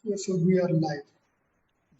Yes, so we are live.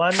1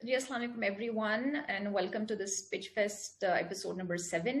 Assalamu alaikum everyone and welcome to this Pitch Fest episode number 7.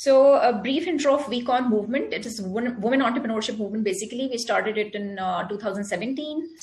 So a brief intro of WeCon movement. It is women entrepreneurship movement. Basically we started it in 2017.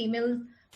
female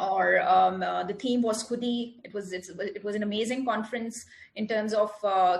Or the theme was Khudi. It was an amazing conference in terms of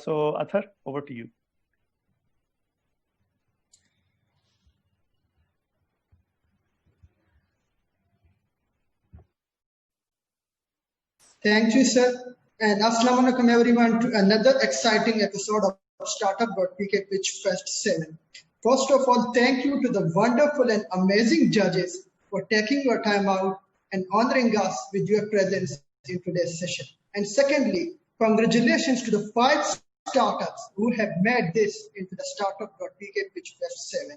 So Athar, over to you. Thank you, sir. And assalamu alaikum everyone to another exciting episode of Startup.pk Pitch Fest 7. First of all, thank you to the wonderful and amazing judges for taking your time out and honoring us with your presence in today's session. And secondly, congratulations to the 5 startups who have made this into the Startup.pk Pitch Fest 7.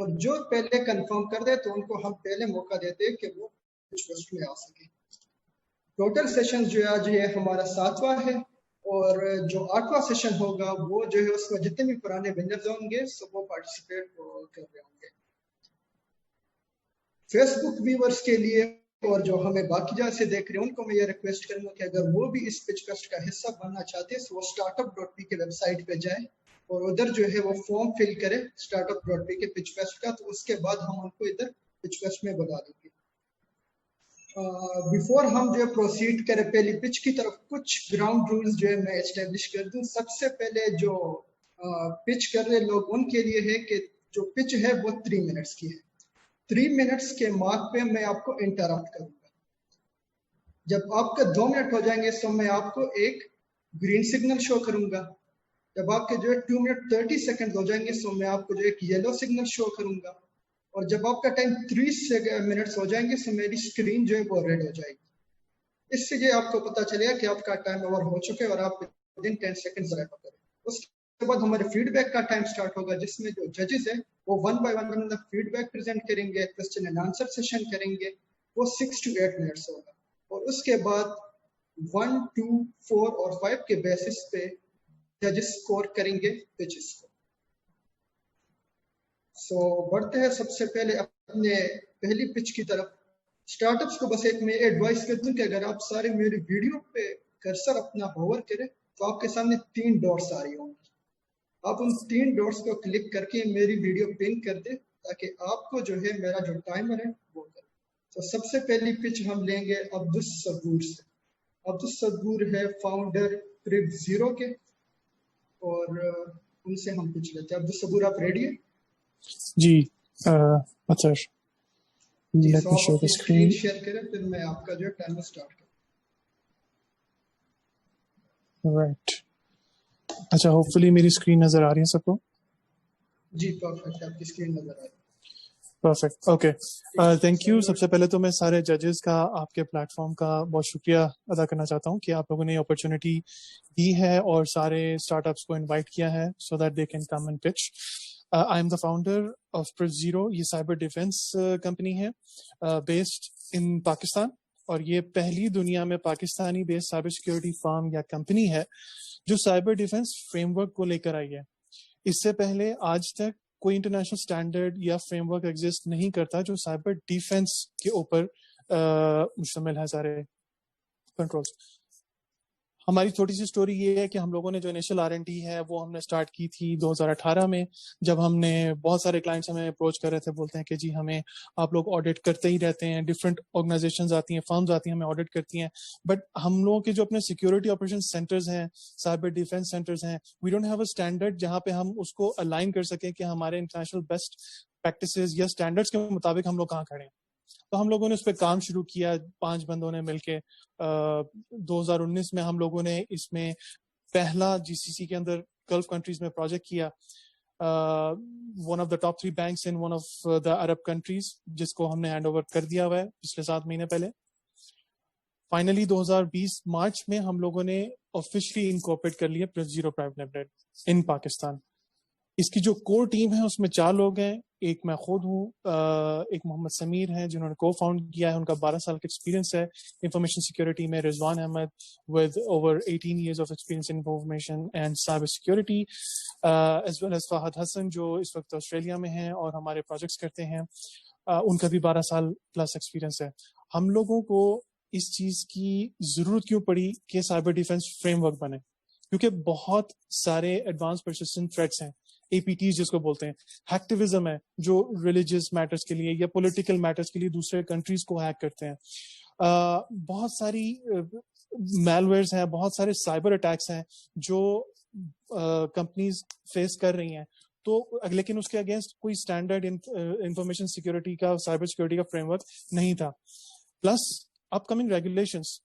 اور جو پہلے confirm کر دے تو ان کو ہم پہلے موقع دیتے کہ وہ پچ فیسٹ میں آ سکے. ٹوٹل سیشن جو ہے آج یہ ہمارا 7واں ہے, اور جو 8واں سیشن ہوگا وہ جو ہے اس میں جتنے بھی پرانے ونرز ہوں گے سب وہ پارٹیسپیٹ کر رہے ہوں گے. فیس بک ویورز کے لیے اور جو ہمیں باقی جگہ سے دیکھ رہے ہیں ان کو میں یہ ریکویسٹ کروں گا کہ اگر وہ بھی اس پچ فیسٹ کا حصہ بننا چاہتے ہیں تو وہ startup.p کے ویب سائٹ پہ جائیں اور ادھر جو ہے وہ فارم فل کرے startup.p کے پچ فیسٹ کا, تو اس کے بعد ہم ان کو ادھر پچ فیسٹ میں بلا دیں گے. بیفور ہم جو ہے پروسیڈ کریں پہلی پچ کی طرف کچھ گراؤنڈ رولز جو ہے میں اسٹیبلش کر دوں. سب سے پہلے جو پچ کر رہے لوگ ان کے لیے ہے کہ جو پچ ہے وہ 3 منٹس کی ہے. 3 منٹس کے مارک پہ میں آپ کو انٹرپٹ کروں گا. جب آپ کا 2 منٹ ہو جائیں گے تو میں آپ کو ایک گرین سگنل شو کروں گا. جب آپ کے جو ہے 2 منٹ 30 سیکنڈ ہو جائیں گے تو میں آپ کو جو ایک یلو سگنل شو کروں گا. اور جب آپ کا ٹائم 3 منٹس ہو جائیں گے تو میری اسکرین جو ہے وہ ریڈ ہو جائے گی. اس سے یہ آپ کو پتا چلے گا کہ آپ کا ٹائم اوور ہو چکے اور آپ ودن 10 سیکنڈ ریپ کریں. اس کے بعد ہمارے فیڈ بیک کا ٹائم سٹارٹ ہوگا جس میں جو ججز ہیں وہ 1 بائی 1 فیڈ بیک پریزنٹ کریں گے, کوسچن اینڈ آنسر سیشن کریں گے. وہ 6 to 8 منٹس ہوگا. اور اس کے بعد 1, 2, 4 اور 5 کے بیسس پہ ججز اسکور کریں گے پچز کو. سو بڑھتے ہیں سب سے پہلے اپنے پہلی پچ کی طرف. اسٹارٹ اپس کو بس ایک میں ایڈوائس کرتا ہوں کہ اگر آپ سارے میری ویڈیو پہ کرسر اپنا ہوور کریں تو آپ کے سامنے 3 ڈاٹس آ رہی ہوں گی. آپ ان 3 ڈاٹس کو کلک کر کے میری ویڈیو پن کر دیں تاکہ آپ کو جو ہے میرا جو ٹائمر ہے وہ کرے. تو سب سے پہلی پچ ہم لیں گے عبدالصبور سے. عبدالصبور ہے فاؤنڈر پرب زیرو کے, اور ان سے ہم پچ لیتے ہیں. عبدالصبور آپ ریڈی ہیں؟ جی اچھا جی لیٹ سو می آپ شو اپنی دی اسکرین اسکرین. شیئر کریں پھر میں آپ کا جو ہے ٹائمر سٹارٹ کروں. رائٹ, اچھا ہوپ فلی میری اسکرین نظر آ رہی ہے سب کو. جی پرفیکٹ, آپ کی اسکرین نظر آ رہی ہے. Perfect, okay thank you. سب سے پہلے تو میں سارے ججز کا آپ کے پلیٹ فارم کا بہت شکریہ ادا کرنا چاہتا ہوں کہ آپ لوگوں نے اپرچونیٹی دی ہے اور سارے اسٹارٹ اپس کو انوائٹ کیا ہے so that they can come and pitch. I am the founder of پرب زیرو. یہ سائبر ڈیفینس کمپنی ہے بیسڈ ان پاکستان, اور یہ پہلی دنیا میں پاکستانی بیسڈ سائبر سیکورٹی فرم یا کمپنی ہے جو سائبر ڈیفینس فریم ورک کو لے کر آئی ہے. اس سے پہلے آج تک کوئی انٹرنیشنل اسٹینڈرڈ یا فریم ورک ایگزسٹ نہیں کرتا جو سائبر ڈیفینس کے اوپر مشتمل ہے سارے کنٹرولز. ہماری چھوٹی سی سٹوری یہ ہے کہ ہم لوگوں نے جو انیشل R&D ہے وہ ہم نے سٹارٹ کی تھی 2018 میں, جب ہم نے بہت سارے کلائنٹس ہمیں اپروچ کر رہے تھے, بولتے ہیں کہ جی ہمیں آپ لوگ آڈٹ کرتے ہی رہتے ہیں, ڈفرینٹ آرگنائزیشنز آتی ہیں, فرمز آتی ہیں, ہمیں آڈٹ کرتی ہیں, بٹ ہم لوگوں کے جو اپنے سیکورٹی آپریشن سینٹرز ہیں, سائبر ڈیفینس سینٹرز ہیں, we don't have a standard جہاں پہ ہم اس کو الائن کر سکیں کہ ہمارے انٹرنیشنل بیسٹ پریکٹسز یا اسٹینڈرڈس کے مطابق ہم لوگ کہاں کھڑے ہیں. تو ہم لوگوں نے اس پہ کام شروع کیا 5 بندوں نے مل کے. 2019 میں ہم لوگوں نے اس میں پہلا GCC کے اندر گلف کنٹریز میں پروجیکٹ کیا, one of the top 3 banks in one of the Arab countries, جس کو ہم نے ہینڈ اوور کر دیا ہوا ہے پچھلے 7 مہینے پہلے. فائنلی 2020 مارچ میں ہم لوگوں نے آفیشلی انکارپوریٹ کر لیا پرب zero private limited in Pakistan. اس کی جو کور ٹیم ہے اس میں 4 لوگ ہیں, ایک میں خود ہوں, ایک محمد سمیر ہیں جنہوں نے کو فاؤنڈ کیا ہے, ان کا 12 سال کا ایکسپیرینس ہے انفارمیشن سیکورٹی میں. Rizwan Ahmed with over 18 years of experience in information and cyber security, as well as Fahad Hassan جو اس وقت آسٹریلیا میں ہیں اور ہمارے پروجیکٹس کرتے ہیں, ان کا بھی 12 سال پلس ایکسپیرینس ہے. ہم لوگوں کو اس چیز کی ضرورت کیوں پڑی کہ سائبر ڈیفینس فریم ورک بنے, کیونکہ بہت سارے ایڈوانس پرسسٹنٹ تھریٹس ہیں, APTs جس کو بولتے ہیں, ہیکٹیوزم ہے جو ریلیجیس میٹرز کے لیے یا پولیٹیکل میٹرز کے لیے دوسرے کنٹریز کو ہیک کرتے ہیں. بہت ساری میلویئرز ہیں, بہت سارے سائبر اٹیکس ہیں جو کمپنیز فیس کر رہی ہیں. تو لیکن اس کے اگینسٹ کوئی اسٹینڈرڈ انفارمیشن سیکورٹی کا, سائبر سیکورٹی کا فریم ورک نہیں تھا. پلس اپ کمنگ ریگولیشنس,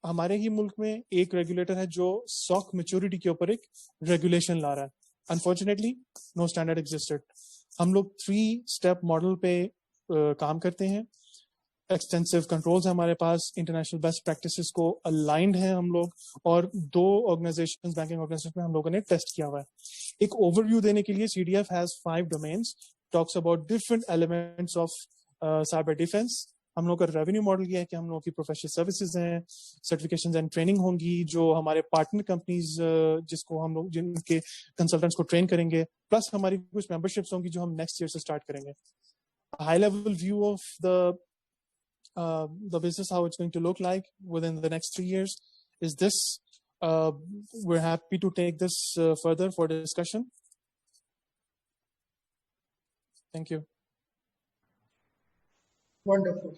ہمارے ہی ملک میں ایک ریگولیٹر ہے جو SOC میچورٹی کے اوپر ایک ریگولیشن لا رہا ہے. Unfortunately, no standard existed. ہم لوگ 3-step ماڈل پہ کام کرتے ہیں. ایکسٹینسو کنٹرولز ہیں ہمارے پاس, انٹرنیشنل بیسٹ پریکٹسز کو الائنڈ ہیں ہم لوگ, اور 2 آرگنائزیشن بینکنگ آرگنائزیشن میں ہم لوگوں نے ٹیسٹ کیا ہوا ہے. ایک اوور ویو دینے کے لیے CDF has 5 domains. talks about different elements of cyber defense. ہم لوگ کا ریونیو ماڈل یہ ہے کہ ہم لوگوں کی پروفیشنل سروسز ہیں, سرٹیفکیشنز اینڈ ٹریننگ ہوں گی جو ہمارے پارٹنر کمپنیز جس کو ہم لوگ جن کے کنسلٹنٹس کو ٹرین کریں گے, پلس ہماری کچھ ممبرشپس ہوں گی جو ہم نیکسٹ ایئر سے اسٹارٹ کریں گے. High level view of the business, how it's going to look like within the next 3 years is this. We're happy to take this further for discussion. Thank you. Wonderful.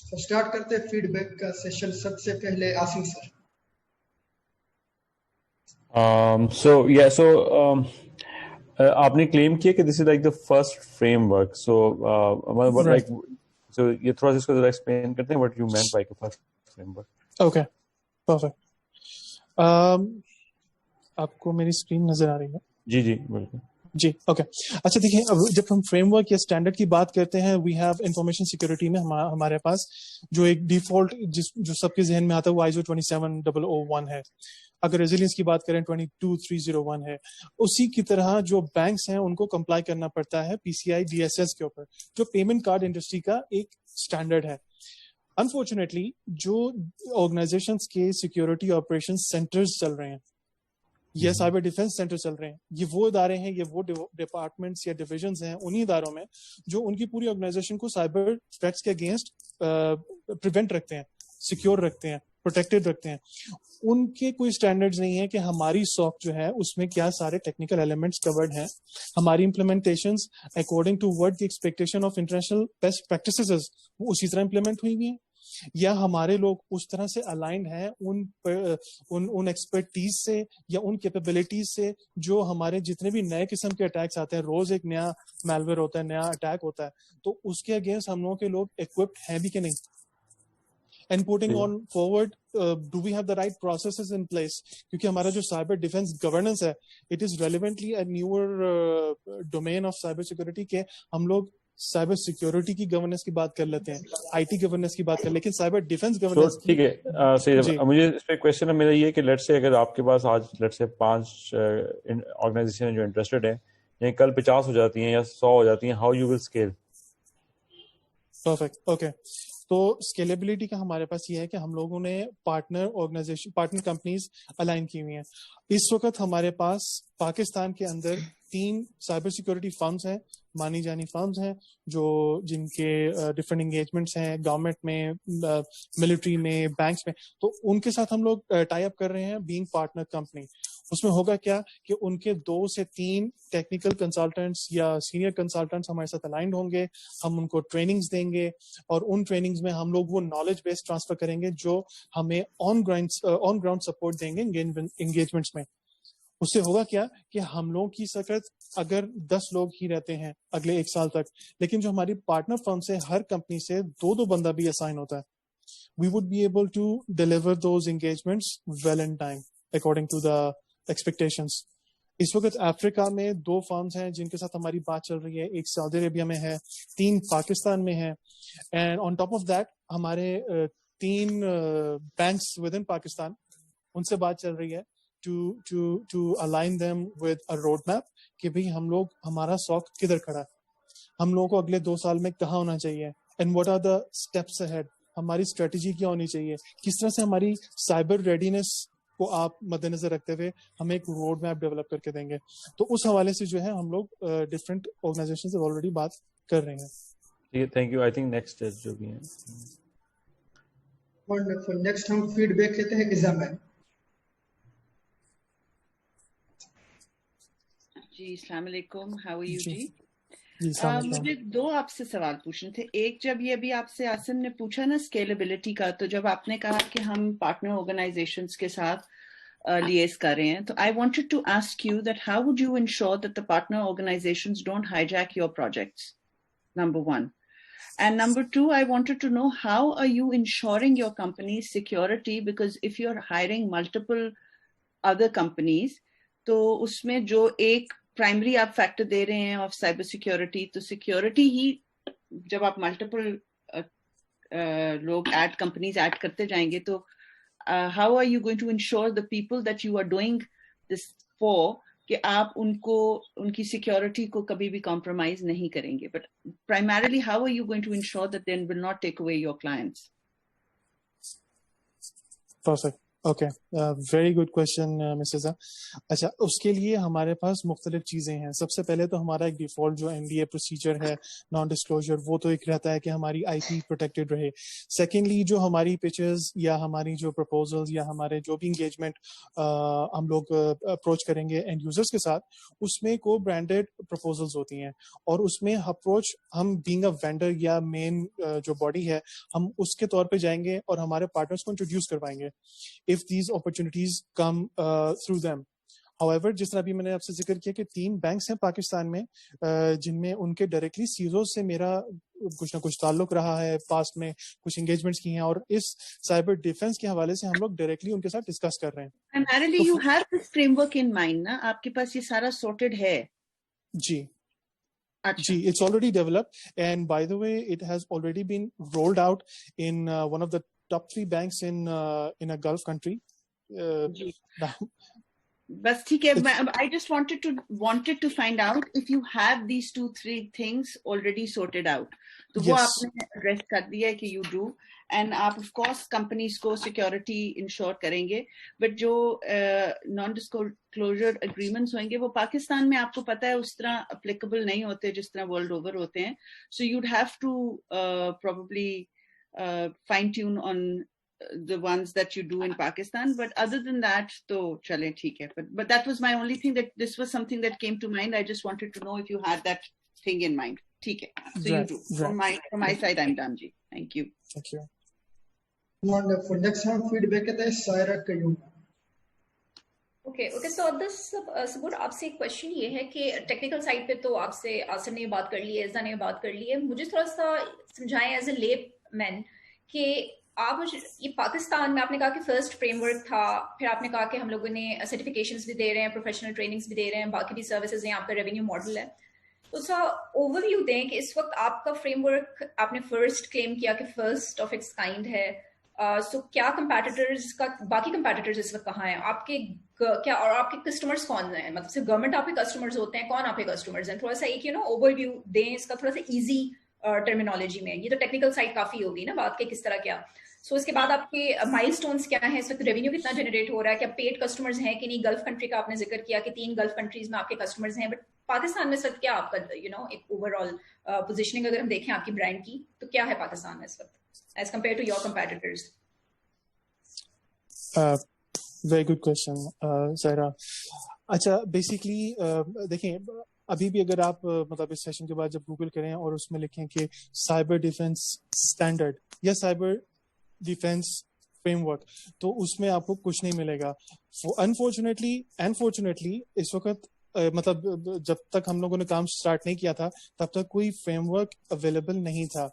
So start کرتے ہیں feedback کا session. سب سے پہلے Asim sir. آپ نے claim کیا کہ this is like the first framework, so یہ تھوڑا سا اس کو ذرا ایکسپلین کرتے ہیں what you meant by the first framework. Okay, perfect. آپ کو میری اسکرین نظر آ رہی ہے؟ جی جی بالکل. جی اوکے. اچھا دیکھیں, جب ہم فریم ورک یا اسٹینڈرڈ کی بات کرتے ہیں, وی ہیو انفارمیشن سیکورٹی میں ہمارے پاس جو ایک ڈیفالٹ جو سب کے ذہن میں آتا ہے وہ ISO 27001 ہے. اگر ریزیلینس کی بات کریں 22301 ہے. اسی کی طرح جو بینکس ہیں ان کو کمپلائی کرنا پڑتا ہے PCI DSS کے اوپر, جو پیمنٹ کارڈ انڈسٹری کا ایک اسٹینڈرڈ ہے. انفارچونیٹلی جو آرگنائزیشنس کے سیکورٹی آپریشن سینٹرز چل رہے ہیں یا سائبر ڈیفینس سینٹر چل رہے ہیں, یہ وہ ادارے ہیں, یہ وہ ڈپارٹمنٹس یا ڈویژنز ہیں انہی اداروں میں جو ان کی پوری آرگنائزیشن کو سائبر تھریٹس کے اگینسٹ پریونٹ رکھتے ہیں, سیکیور رکھتے ہیں, پروٹیکٹڈ رکھتے ہیں. ان کے کوئی اسٹینڈرڈز نہیں ہے کہ ہماری ساک جو ہے اس میں کیا سارے ٹیکنیکل ایلیمنٹس کورڈ ہیں, ہماری implementations according toward the expectation of international best practices اسی طرح امپلیمنٹ ہوئی ہیں, یا ہمارے لوگ اس طرح سے الائنڈ ہیں ان ایکسپرٹیز سے یا ان کیپیبلٹیز سے جو ہمارے جتنے بھی نئے قسم کے اٹیکس آتے ہیں, روز ایک نیا میلویئر ہوتا ہے, نیا اٹیک ہوتا ہے, تو اس کے اگینسٹ ہم لوگوں کے لوگ ایکوپڈ ہیں بھی کہ نہیں. And putting on forward, do we have the right processes in place? کیونکہ ہمارا جو سائبر ڈیفینس گورننس ہے, it is relevantly a newer domain of cyber security کہ ہم لوگ سائبر سیکورٹی کی گورننس کی بات کر لیتے ہیں, IT گورننس کی بات کر, لیکن سائبر ڈیفینس گورننس. ٹھیک ہے, مجھے اس پہ کوشچن ہے میرا یہ کہ لیٹ سے اگر آپ کے پاس آج لیٹ سے 5 آرگنائزیشن ہیں جو انٹرسٹڈ ہیں, یا کل 50 ہو جاتی ہیں یا 100 ہو جاتی ہیں, how you will scale? Perfect. Okay, تو اسکیلیبلٹی کا ہمارے پاس یہ ہے کہ ہم لوگوں نے پارٹنر کمپنیز الائن کی ہوئی ہیں. اس وقت ہمارے پاس پاکستان کے اندر 3 سائبر سیکورٹی فرمز ہیں, مانی جانی فرمز ہیں, جن کے ڈفرینٹ انگیجمنٹس ہیں گورنمنٹ میں, ملٹری میں, بینکس میں. تو ان کے ساتھ ہم لوگ ٹائی اپ کر رہے ہیں بینگ پارٹنر کمپنی. اس میں ہوگا کیا کہ ان کے 2 سے 3 ٹیکنیکل کنسلٹنٹس یا سینئر کنسلٹنٹس ہمارے ساتھ الائنڈ ہوں گے. ہم ان کو ٹریننگز دیں گے اور ان ٹریننگز میں ہم لوگ وہ نالج بیس ٹرانسفر کریں گے جو ہمیں آن گراؤنڈ سپورٹ دیں گے انگیجمنٹس میں. اس سے ہوگا کیا کہ ہم لوگوں کی سکت اگر 10 لوگ ہی رہتے ہیں اگلے 1 سال تک, لیکن جو ہماری پارٹنر فرم سے ہر کمپنی سے 2 بندہ بھی اسائن ہوتا ہے, we would be able to deliver those engagements well in time according to the expectations. اس وقت افریقہ میں 2 فرمز ہیں جن کے ساتھ ہماری بات چل رہی ہے, ایک سعودی عربیہ میں ہے, 3 پاکستان میں ہے, and on top of that ہمارے 3 بینکس ود ان پاکستان, ان سے بات چل رہی ہے to align them with a road map کہ بھئی ہم لوگ ہمارا ساک کدھر کھڑا ہے, ہم لوگوں کو اگلے 2 سال میں کہاں ہونا چاہیے, and what are the steps ahead, ہماری اسٹریٹجی کیا ہونی چاہیے, کس طرح سے ہماری سائبر ریڈینس کو آپ مد نظر رکھتے ہوئے ہمیں ایک روڈ میپ ڈیولپ کر کے دیں گے. تو اس حوالے سے جو ہے ہم لوگ ڈفرینٹ آرگنائزیشن سے آلریڈی بات کر رہے ہیں. Thank you. I think next جو بھی ہیں. ونڈرفل. نیکسٹ ہم فیڈ بیک لیتے ہیں ایزا میم. جی السلام علیکم, ہاؤ آر یو جی؟ مجھے 2 آپ سے سوال پوچھنے تھے. ایک, جب یہ ابھی آپ سے عاصم نے پوچھا نا اسکیلیبلٹی کا, تو جب آپ نے کہا کہ ہم پارٹنر آرگنائزیشنس کے ساتھ لیز کر رہے ہیں, تو I wanted to ask you that how would you ensure that the partner organisations don't hijack your projects, number 1. And number 2, I wanted to know how are you ensuring your company's security, because if you're hiring multiple other companies, تو اس میں جو ایک primary آپ factor دے رہے ہیں of cyber security, تو security ہی جب آپ ملٹیپل لوگ کمپنیز ایڈ کرتے جائیں گے, تو how are you going to ensure the people that you are doing this for کہ آپ ان کی سیکیورٹی کو کبھی بھی کمپرومائز نہیں کریں گے. But primarily how are you going to ensure that they will not take away your clients? Perfect. Okay very good question Mrs. اچھا اس کے لیے ہمارے پاس مختلف چیزیں ہیں. سب سے پہلے تو ہمارا ایک ڈیفالٹ جو NDA پروسیجر ہے نان ڈسکلوجر وہ تو ایک رہتا ہے کہ ہماری IP پروٹیکٹڈ رہے. سیکنڈلی جو ہماری پچز یا ہماری جو پرپوزلز یا ہمارے جو بھی انگیجمنٹ ہم لوگ اپروچ کریں گے اینڈ یوزرس کے ساتھ اس میں کو برانڈیڈ پرپوزلز ہوتی ہیں اور اس میں اپروچ ہم بینگ اے وینڈر یا مین جو باڈی ہے ہم اس کے طور پہ جائیں گے اور ہمارے پارٹنرس کو انٹروڈیوس کروائیں گے if these opportunities come through them. However, جس طرح بھی میں نے آپ سے ذکر کیا کہ 3 بینکس ہیں پاکستان میں جن میں ان کے ڈائریکٹلی سیزو سے میرا کچھ نہ کچھ تعلق رہا ہے پاسٹ میں, کچھ انگیجمنٹس کی ہیں اور اس سائبر ڈیفنس کے حوالے سے ہم لوگ ڈائریکٹلی ان کے ساتھ ڈسکس کر رہے ہیں. Primarily you have this framework in mind نا, آپ کے پاس یہ سارا sorted ہے؟ جی جی, it's already developed and by the way it has already been rolled out in one of the top 3 banks in a Gulf country. بس ٹھیک ہے. I just wanted to find out if you have these 2-3 things already sorted out. تو وہ آپ نے address کر دیا ہے کہ you do and آپ of course companies کو security ensure کریں گے. But جو non-disclosure agreements ہوئیں گے وہ پاکستان میں آپ کو پتہ ہے اس طرح applicable نہیں ہوتے جس طرح world over ہوتے ہیں. So you'd have to probably fine tune on the ones that you do in Pakistan, but other than that to chale theek hai. But that was my only thing, that this was something that came to mind. I just wanted to know if you had that thing in mind. Theek hai, so you do. From my side I'm done ji. Thank you. Wonderful. Next time feedback ہے سائرہ قیوم. Okay so دس سبور آپ سے ایک question یہ ہے کہ technical side پہ تو آپ سے آصر نے بات کر لی ہے, ایزا نے بات کر لی ہے, مجھے تھوڑا سا سمجھائیں ایز اے لیپ مین کہ آپ مجھے یہ پاکستان میں آپ نے کہا کہ فرسٹ فریم ورک تھا, پھر آپ نے کہا کہ ہم لوگوں نے سرٹیفکیشنز بھی دے رہے ہیں, پروفیشنل ٹریننگس بھی دے رہے ہیں, باقی بھی سروسز ہیں, آپ کا ریونیو ماڈل ہے. تو سا اوور ویو دیں کہ اس وقت آپ کا فریم ورک آپ نے فرسٹ کلیم کیا کہ فرسٹ آف اٹس کائنڈ ہے. سو کیا کمپیٹیٹرز کا باقی کمپیٹیٹرز اس وقت کہاں ہیں آپ کے کیا, اور آپ کے کسٹمرز کون ہیں, مطلب صرف گورنمنٹ آپ کے کسٹمرز ہوتے ہیں, کون آپ کے کسٹمرز ہیں؟ تھوڑا سا ایک اوور ویو دیں اس کا, تھوڑا سا ایزی ٹرمینالوجی میں. یہ تو ٹیکنیکل سائڈ کافی ہوگی نا بات کے کس طرح کیا. سو اس کے بعد آپ کے مائل سٹونز کیا ہیں اس وقت, ریونیو کتنا جنریٹ ہو رہا ہے, کیا پیڈ کسٹمرز ہیں کہ نہیں. گلف کنٹری کا آپ نے ذکر کیا کہ 3 گلف کنٹریز میں آپ کے کسٹمرز ہیں, بٹ پاکستان میں اس وقت کیا آپ کا ایک اوور آل پوزیشننگ اگر ہم دیکھیں آپ کی برانڈ کی تو کیا ہے پاکستان میں اس وقت as compare to your competitors? Very good question Saira. اچھا بیسکلی دیکھیں ابھی بھی اگر آپ مطلب اس سیشن کے بعد جب گوگل کریں اور اس میں لکھیں کہ سائبر ڈیفنس اسٹینڈرڈ یا سائبر ڈیفنس فریم ورک تو اس میں آپ کو کچھ نہیں ملے گا. انفارچونیٹلی اس وقت مطلب جب تک ہم لوگوں نے کام سٹارٹ نہیں کیا تھا تب تک کوئی فریم ورک اویلیبل نہیں تھا.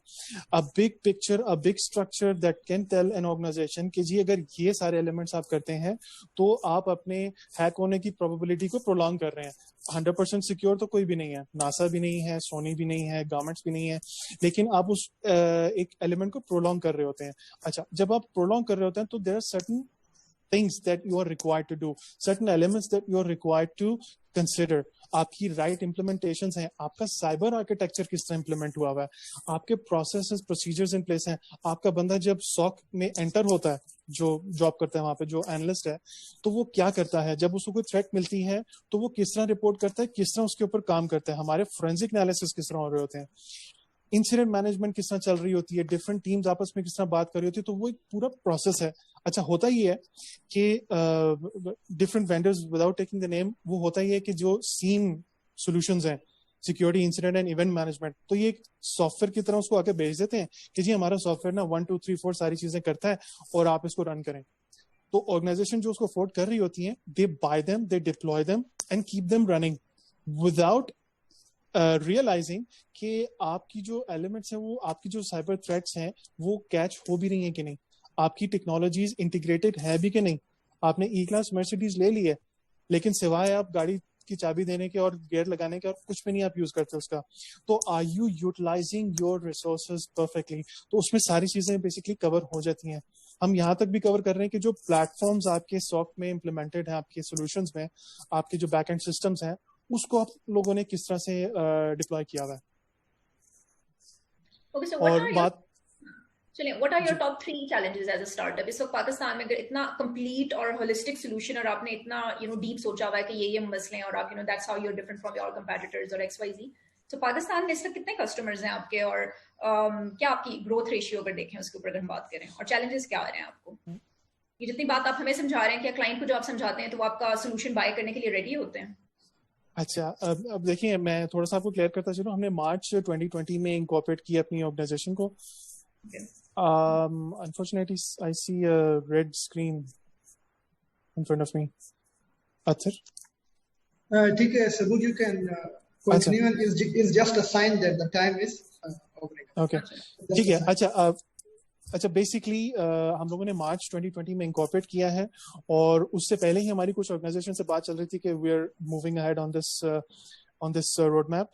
a big picture, a big structure that can tell an organization کہ جی اگر یہ سارے ایلیمنٹس آپ کرتے ہیں تو آپ اپنے ہیک ہونے کی پروبیبلٹی کو پرولونگ کر رہے ہیں. 100% سیکیور تو کوئی بھی نہیں ہے, ناسا بھی نہیں ہے, سونی بھی نہیں ہے, گورنمنٹس بھی نہیں ہے, لیکن آپ اس ایک ایلیمنٹ کو پرولونگ کر رہے ہوتے ہیں. اچھا جب آپ پرولونگ کر رہے ہوتے ہیں تو there are certain things that you are required to do, certain elements that you are required to consider. آپ کی رائٹ امپلیمنٹیشنز ہیں, آپ کا سائبر آرکیٹیکچر کس طرح امپلیمنٹ ہوا ہوا ہے, آپ کے پروسیسز پروسیجرز ان پلیس ہیں, آپ کا بندہ جب سوک میں انٹر ہوتا ہے جو جاب کرتا ہے وہاں پہ جو اینالسٹ ہے تو وہ کیا کرتا ہے, جب اس کو کوئی تھریٹ ملتی ہے تو وہ کس طرح رپورٹ کرتا ہے, کس طرح اس کے اوپر کام کرتا ہے, ہمارے فورینسک انالیسس کس طرح ہو رہے ہوتے ہیں, انسیڈنٹ مینجمنٹ کس طرح چل رہی ہوتی ہے, ڈفرنٹ ٹیمز آپس میں کس طرح بات کر رہی ہوتی ہے, تو وہ ایک پورا پروسیس ہے. اچھا ہوتا یہ ہے کہ different vendors without taking the name وہ ہوتا یہ ہے کہ جو سیم سولوشنز ہیں security incident and event management تو یہ ایک سافٹ ویئر کی طرح اس کو آگے بھیج دیتے ہیں کہ جی ہمارا سافٹ ویئر نا 1 2 3 4 ساری چیزیں کرتا ہے اور آپ اس کو رن کریں. تو آرگنائزیشن جو اس کو افورڈ کر رہی ہوتی ہیں they buy them, they deploy them and keep them running without realizing کہ آپ کی جو ایلیمنٹس ہیں وہ آپ کی جو سائبر تھریٹس ہیں وہ کیچ ہو بھی رہی ہیں کہ نہیں, آپ کی ٹیکنالوجیز انٹیگریٹڈ ہے بھی کہ نہیں. آپ نے ای کلاس مرسیڈیز لے لی ہے لیکن سوائے آپ گاڑی کی چابی دینے کے اور گیئر لگانے کے اور کچھ بھی نہیں آپ یوز کرتے اس کا, تو are you utilising your resources perfectly, تو اس میں ساری چیزیں بیسکلی کور ہو جاتی ہیں. ہم یہاں تک بھی کور کر رہے ہیں کہ جو پلیٹ فارمز آپ کے SOC میں امپلیمنٹڈ ہیں, آپ کے سولوشنز میں, آپ کے جو بیک اینڈ سسٹمز ہیں, اس کو آپ لوگوں نے کس طرح سے ڈپلوائے کیا ہوا ہے. Okay, so اور بات what are your top 3 challenges as a startup? اس وقت پاکستان میں اگر اتنا complete اور holistic solution اور آپ نے اتنا deep سوچا ہوا ہے کہ یہ مسئلے ہیں اور آپ that's how you're different from your competitors اور XYZ. So پاکستان میں اس وقت کتنے customers ہیں آپ کے, اور کیا آپ کی growth ratio اگر دیکھیں اس کے اوپر اگر ہم بات کریں, اور challenges کیا آ رہے ہیں آپ کو؟ یہ جتنی بات آپ ہمیں سمجھا رہے ہیں کہ کلائنٹ کو جو آپ سمجھاتے ہیں تو وہ آپ کا solution buy کرنے کے لیے ریڈی ہوتے ہیں. اچھا, اب دیکھیں میں تھوڑا سا آپ کو کلیئر کرتا چلوں. ہم نے مارچ 2020 میں انکارپوریٹ کیا اپنی آرگنائزیشن کو. Unfortunately, I see a red screen in front of me. Athar? ٹھیک ہے Sabur, you can continue. It's just a sign that the time is over. Okay. ٹھیک ہے. اچھا بیسکلی ہم لوگوں نے مارچ 2020 میں انکارپوریٹ کیا ہے, اور اس سے پہلے ہی ہماری کچھ آرگنائزیشن سے بات چل رہی تھی کہ we are moving ahead on this road map.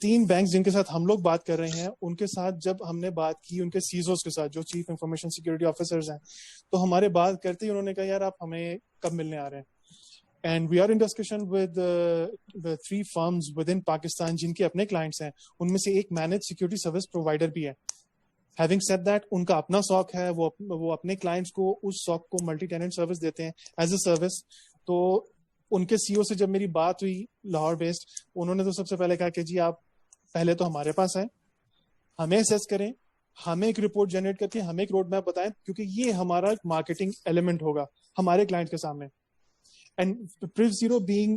3 banks جن کے ساتھ ہم لوگ بات کر رہے ہیں, ان کے ساتھ جب ہم نے بات کی, ان کے CISOs کے ساتھ جو چیف انفارمیشن سیکورٹی آفیسرز ہیں, تو ہمارے بات کرتے ہی انہوں نے کہا یار آپ ہمیں کب ملنے آ رہے ہیں. And we are in discussion with 3 firms with in Pakistan جن کے اپنے کلائنٹس ہیں. ان میں سے ایک مینج سیکورٹی سروس پرووائڈر بھی ہے. Having said that, ان کا اپنا SOC ہے, وہ اپنے کلائنٹس کو اس SOC کو ملٹی ٹیننٹ سروس دیتے ہیں ایز اے سروس. تو ان کے CEO سے جب میری بات ہوئی لاہور بیسڈ, انہوں نے تو سب سے پہلے کہا کہ جی آپ پہلے تو ہمارے پاس آئیں, ہمیں اسیس کریں, ہمیں ایک رپورٹ جنریٹ کر کے ہمیں ایک روڈ میپ بتائیں, کیونکہ یہ ہمارا مارکیٹنگ ایلیمنٹ ہوگا ہمارے کلائنٹ کے سامنے. And PrivZero being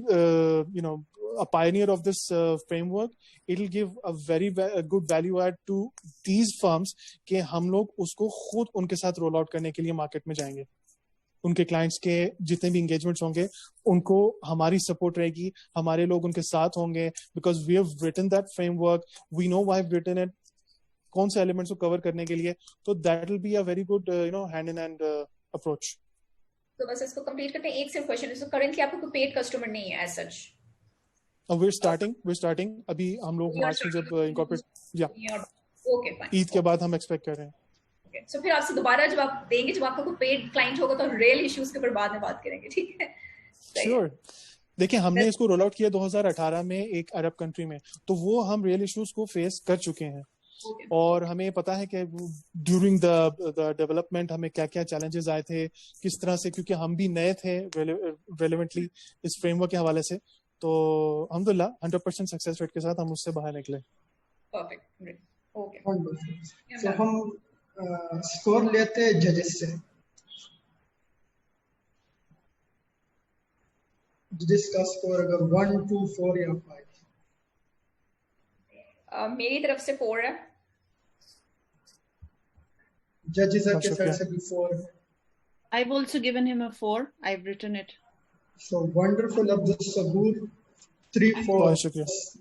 a pioneer of this framework, it will give a very good value add to these firms کہ ہم لوگ اس کو خود ان کے ساتھ رول آؤٹ کرنے کے لیے مارکیٹ میں جائیں گے. ان کے کلائنٹس کے جتنے بھی انگیجمنٹس ہوں گے ان کو ہماری سپورٹ رہے گی, ہمارے لوگ ان کے ساتھ ہوں گے, because we have written that framework, we know why have written it, کون سے ایلیمنٹس کو کور کرنے کے لیے. تو that will be a very good hand in hand approach. تو بس اس کو کمپلیٹ کرتے ہیں. ایک صرف کویشچن, اس کو کرنٹلی آپ کو کوئی پیڈ کسٹمر نہیں ہے ایز سچ؟ we're starting ابھی ہم لوگ مارچ میں جب انکارپوریٹ عید کے بعد ہم ایکسپیکٹ کر رہے ہیں. سو پھر آپ سے دوبارہ جب آپ دیں گے, جب آپ کا کوئی پیڈ کلائنٹ ہوگا تو ریئل ایشوز کے اوپر بعد میں بات کریں گے, ٹھیک ہے؟ شیور. دیکھیں ہم نے اس کو رول آؤٹ کیا 2018 میں ایک عرب کنٹری میں, تو وہ ہم ریئل ایشوز کو فیس کر چکے ہیں, اور ہمیں پتا ہے کہ ڈیورنگ دا ڈیولپمنٹ ہمیں کیا کیا چیلنجز آئے تھے, کس طرح سے, کیونکہ ہم بھی نئے تھے ریلیونٹلی اس فریم ورک کے حوالے سے. تو الحمدللہ 100% سکسیس ریٹ کے ساتھ ہم اس سے باہر نکلے. تو ہم اسکور لیتے ججز سے. ججز کا اسکور اگر 1 2 4 یا 5. میری طرف سے 4 ہے. Judges are said before. I've also given him a 4. I've written it. So wonderful, Abdul Sabur. 3-4.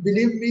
believe me,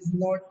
is not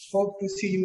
Hope to see you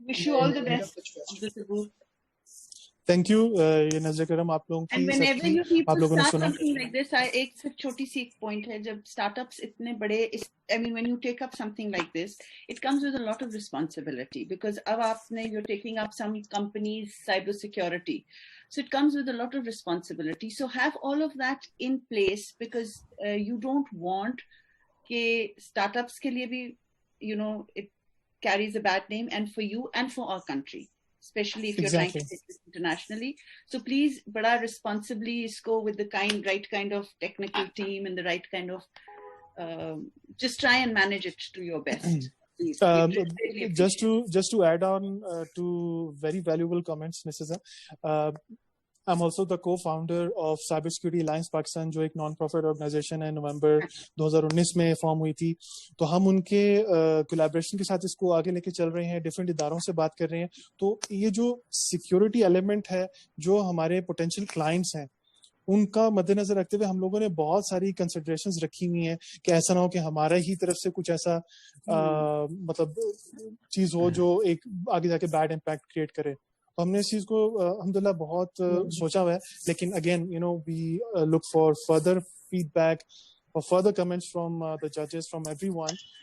wish you all the best, Abdul Sabur. Thank you. یہ نظر کرم آپ لوگوں کی, آپ لوگوں نے سنا. ایک صرف چھوٹی سی ایک پوائنٹ ہے, جب اسٹارٹ اپس اتنے بڑے, I mean when you take up something like this, it comes with a lot of responsibility, because اب آپ نے you're taking up some companies cyber security, so it comes with a lot of responsibility. So have all of that in place, because you don't want کہ start ups کے لیے بھی it carries a bad name, and for you and for our country, especially if you're trying to take this internationally. So please bada responsibly isko with the right kind of technical team and the right kind of just try and manage it to your best. Just to add on to very valuable comments, Mrs. I'm also the co-founder of Cybersecurity Alliance Pakistan, جو ایک non profit organization ہے, نومبر 2019 میں form ہوئی تھی. تو ہم ان کے collaboration کے ساتھ اس کو آگے لے کے چل رہے ہیں, ڈفرینٹ اداروں سے بات کر رہے ہیں. تو یہ جو سیکیورٹی ایلیمنٹ ہے, جو ہمارے پوٹینشیل کلائنٹس ہیں, ان کا مد نظر رکھتے ہوئے ہم لوگوں نے بہت ساری کنسیڈریشنز رکھی ہوئی ہیں کہ ایسا نہ ہو کہ ہمارا ہی طرف سے کچھ ایسا مطلب چیز ہو جو ایک آگے جا کے بیڈ امپیکٹ کریٹ کرے. ہم نے اس چیز کو الحمدللہ بہت سوچا ہوا ہے, لیکن again we look for further feedback, for further comments from the judges, from everyone,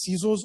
CISOs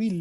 we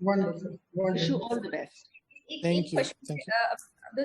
Wonderful. Wish you all the best. Thank you. Thank you.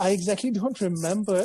I exactly don't remember,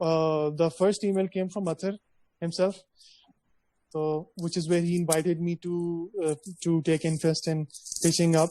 The first email came from Athar himself, so which is where he invited me to take interest in pitching up.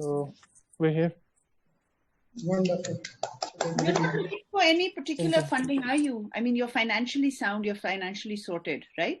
So we're here. Wonderful. You're not looking for any particular funding, are you? I mean, you're financially sound, you're financially sorted, right?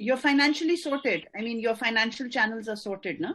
You're financially sorted. I mean, your financial channels are sorted, no?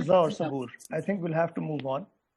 Iza or Sabur, I think we'll have to move on,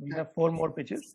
we have 4 more pitches.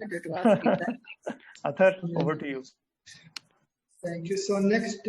wanted to ask. Athar, over to you. Thank you. So next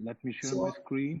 Let me share my screen.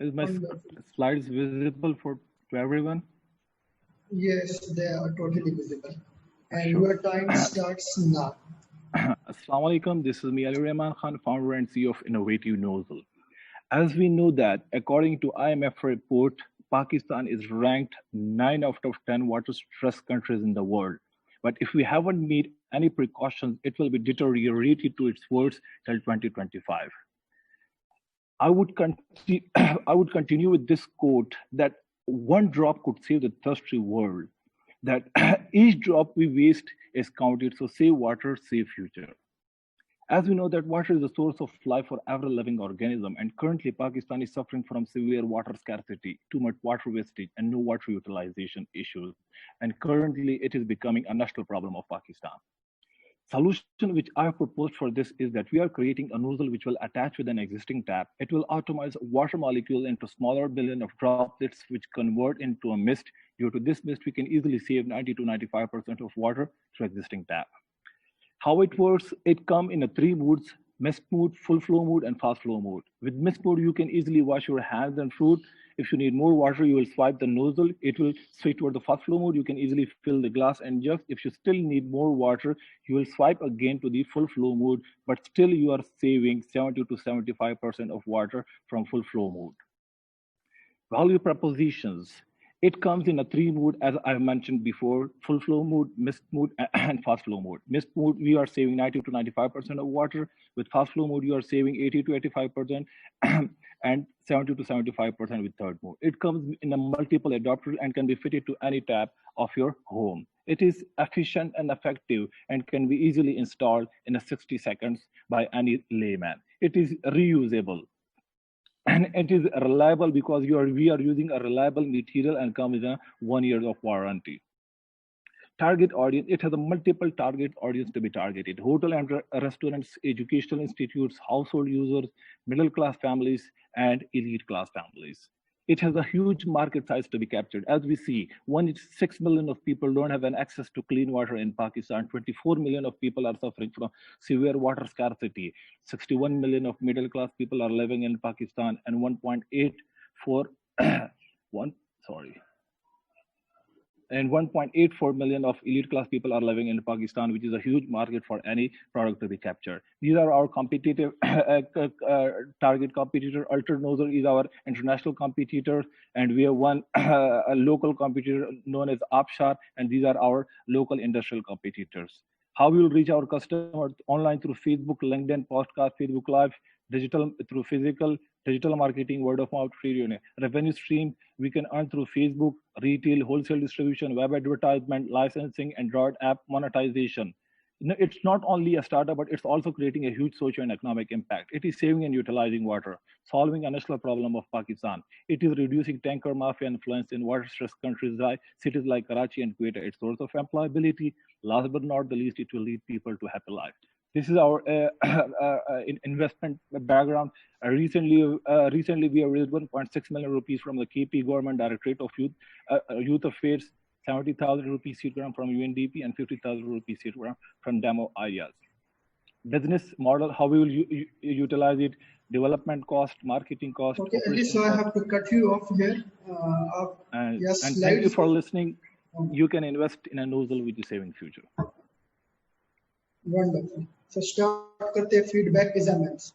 Is my slides visible to everyone? Yes, they are totally visible. And your time starts now. Assalamu alaikum. This is me, Ali Rahman Khan, founder and CEO of Innovative Nozzle. As we know that, according to IMF report, Pakistan is ranked 9 out of 10 water-stressed countries in the world. But if we haven't made any precautions, it will be deteriorated to its worst till 2025. I would continue with this quote that one drop could save the thirsty world, that each drop we waste is counted, so save water, save future. As we know that water is the source of life for every living organism, and currently Pakistan is suffering from severe water scarcity, too much water wastage, and no water utilization issues. And currently it is becoming a national problem of Pakistan. Solution which I have proposed for this is that we are creating a nozzle which will attach with an existing tap. It will atomize water molecules into smaller billion of droplets which convert into a mist. Due to this mist, we can easily save 90 to 95% of water through existing tap. How it works, it comes in 3 modes: mist mode, full flow mode, and fast flow mode. With mist mode, you can easily wash your hands and fruit. If you need more water, you will swipe the nozzle. It will switch toward the fast flow mode. You can easily fill the glass and jugs. If you still need more water, you will swipe again to the full flow mode, but still you are saving 70 to 75% of water from full flow mode. Value propositions. It comes in 3 mode, as I mentioned before: full flow mode, mist mode, and fast flow mode. Mist mode, we are saving 90 to 95% of water. With fast flow mode, you are saving 80 to 85%, and 70 to 75% with third mode. It comes in a multiple adapter and can be fitted to any tap of your home. It is efficient and effective and can be easily installed in 60 seconds by any layman. It is reusable. And it is reliable because we are using a reliable material and comes in a 1 year of warranty. Target audience, it has a multiple target audience to be targeted. Hotel and restaurants, educational institutes, household users, middle class families, and elite class families. It has a huge market size to be captured. As we see, 6 million of people don't have an access to clean water in Pakistan. 24 million of people are suffering from severe water scarcity. 61 million of middle class people are living in Pakistan, and 1.84 million of elite class people are living in Pakistan, which is a huge market for any product to be captured. These are our competitive target competitor. Ultra Nozzle is our international competitor, and we have one a local competitor known as Abshar, and these are our local industrial competitors. How we will reach our customers? Online through Facebook, LinkedIn, podcast, Facebook Live, digital through physical, digital marketing, word of mouth, free revenue stream. We can earn through Facebook, retail, wholesale distribution, web advertisement, licensing, Android app monetization. It's not only a startup, but it's also creating a huge social and economic impact. It is saving and utilizing water, solving a national problem of Pakistan. It is reducing tanker mafia influence in water-stressed countries like cities like Karachi and Quetta. It's source of employability. Last but not the least, it will lead people to happy life. This is our investment background. Recently, we have raised 1.6 million rupees from the KP Government Directorate of Youth Affairs, 70,000 rupees seed grant from UNDP, and 50,000 rupees seed grant from Demo Ideas. Business model, how we will utilize it, development cost, marketing cost. Okay, Ali, so I have to cut you off here. And thank you for listening. You can invest in a nozzle which is saving future. Wonderful. So start karte feedback is immense.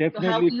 Definitely, it's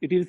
it is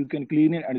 you can clean it, and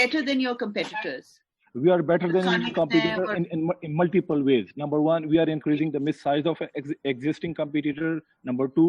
better than your competitors? We are better than competitors in multiple ways. Number one, we are increasing the mist size of existing competitor. Number two,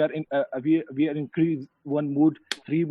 are increase one mood, 3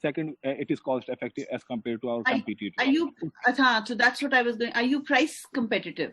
second, it is cost effective as compared to our competitors. Are you so that's what I was going, are you price competitive?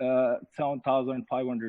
7,500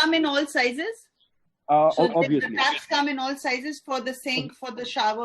come in all sizes? So obviously the taps come in all sizes for the sink, for the shower,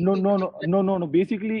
No. Basically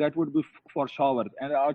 that would be for showers, and our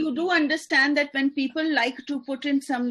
you do understand that when people like to put in some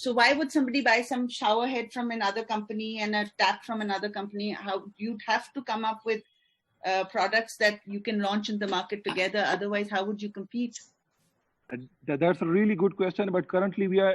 So why would somebody buy some shower head from another company and a tap from another company? How you'd have to come up with products that you can launch in the market together. Otherwise, how would you compete? That's a really good question, but currently we are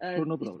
No problem.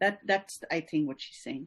That's I think what she's saying.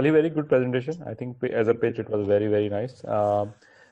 Ali, very good presentation. I think as a pitch it was very nice.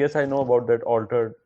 yes I know about that altered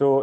So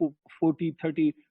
30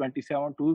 27 to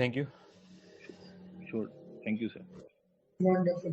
Thank you. Sure, thank you sir. Wonderful.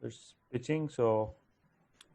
So it's pitching, so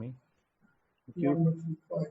me. Wonderful. 5.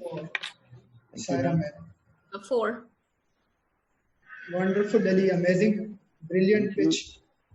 4. Saira ma'am. 4. Wonderful Ali, amazing, brilliant pitch.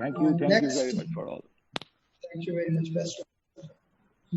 Thank you very much for all. Thank you very much. Best.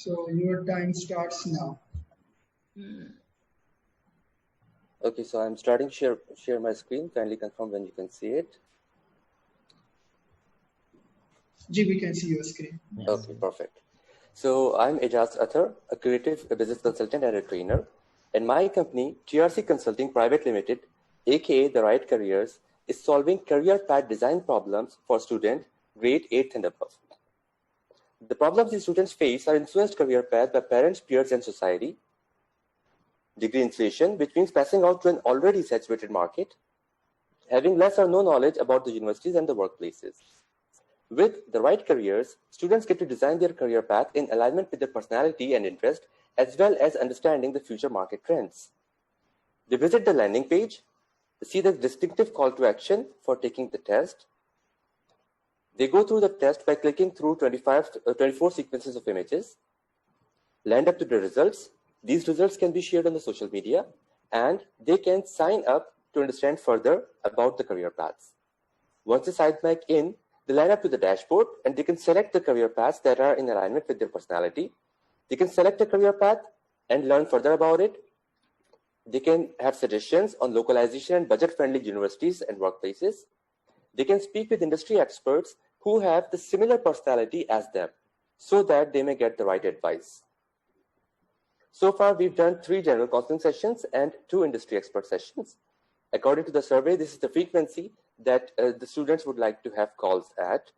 So your time starts now. Okay, so I'm starting share my screen. Kindly confirm when you can see it. Ji, we can see your screen. Okay, perfect. So I'm Ejaz Athar, a creative business consultant and a trainer. And my company, TRC Consulting Private Limited, aka The Right Careers, is solving career path design problems for students grade 8th and above. The problems these students face are influenced career path by parents, peers, and society. Degree inflation, which means passing out to an already saturated market, having less or no knowledge about the universities and the workplaces. With The Right Careers, students get to design their career path in alignment with their personality and interest, as well as understanding the future market trends. They visit the landing page, see the distinctive call to action for taking the test. They go through the test by clicking through 24 sequences of images, land up to the results. These results can be shared on the social media, and they can sign up to understand further about the career paths. Once they sign back in, they line up to the dashboard and they can select the career paths that are in alignment with their personality. They can select a career path and learn further about it. They can have suggestions on localization and budget-friendly universities and workplaces. They can speak with industry experts who have the similar personality as them so that they may get the right advice. So far, we've done 3 general counseling sessions and 2 industry expert sessions. According to the survey, this is the frequency that the students would like to have calls at.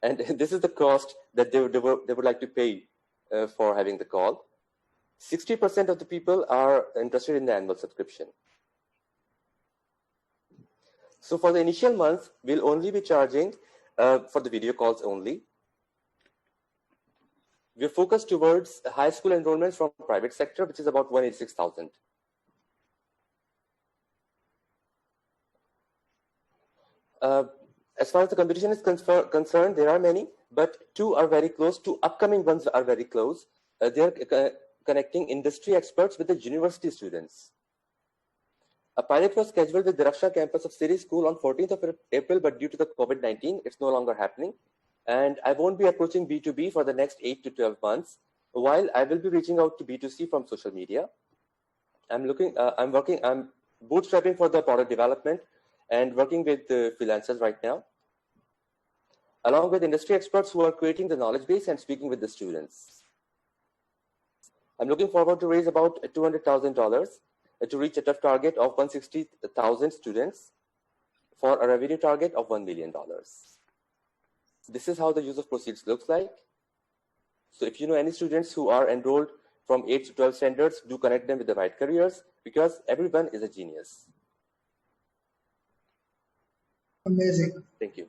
And this is the cost that they would like to pay for having the call. 60% of the people are interested in the annual subscription. So for the initial month, we'll only be charging for the video calls only. We're focused towards high school enrollments from private sector, which is about 186,000. As far as the competition is concerned, there are many, but 2 are very close. 2 upcoming ones are very close. They're connecting industry experts with the university students. A pilot was scheduled with the Raksha campus of Siri School on 14th of April, but due to the COVID-19, it's no longer happening. And I won't be approaching B2B for the next 8 to 12 months, while I will be reaching out to B2C from social media. I'm bootstrapping for the product development and working with the freelancers right now, along with industry experts who are creating the knowledge base and speaking with the students. I'm looking forward to raise about $200,000 to reach a tough target of 160,000 students for a revenue target of $1 million. This is how the use of proceeds looks like. So if you know any students who are enrolled from 8 to 12 standards, do connect them with The Right Careers, because everyone is a genius. Amazing. Thank you.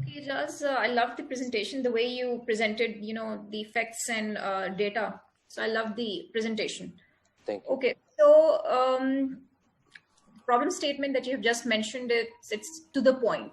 Okay, Jaz, I love the presentation, the way you presented, the effects and data. So I love the presentation. Thank you. Okay, so problem statement that you have just mentioned, it's to the point.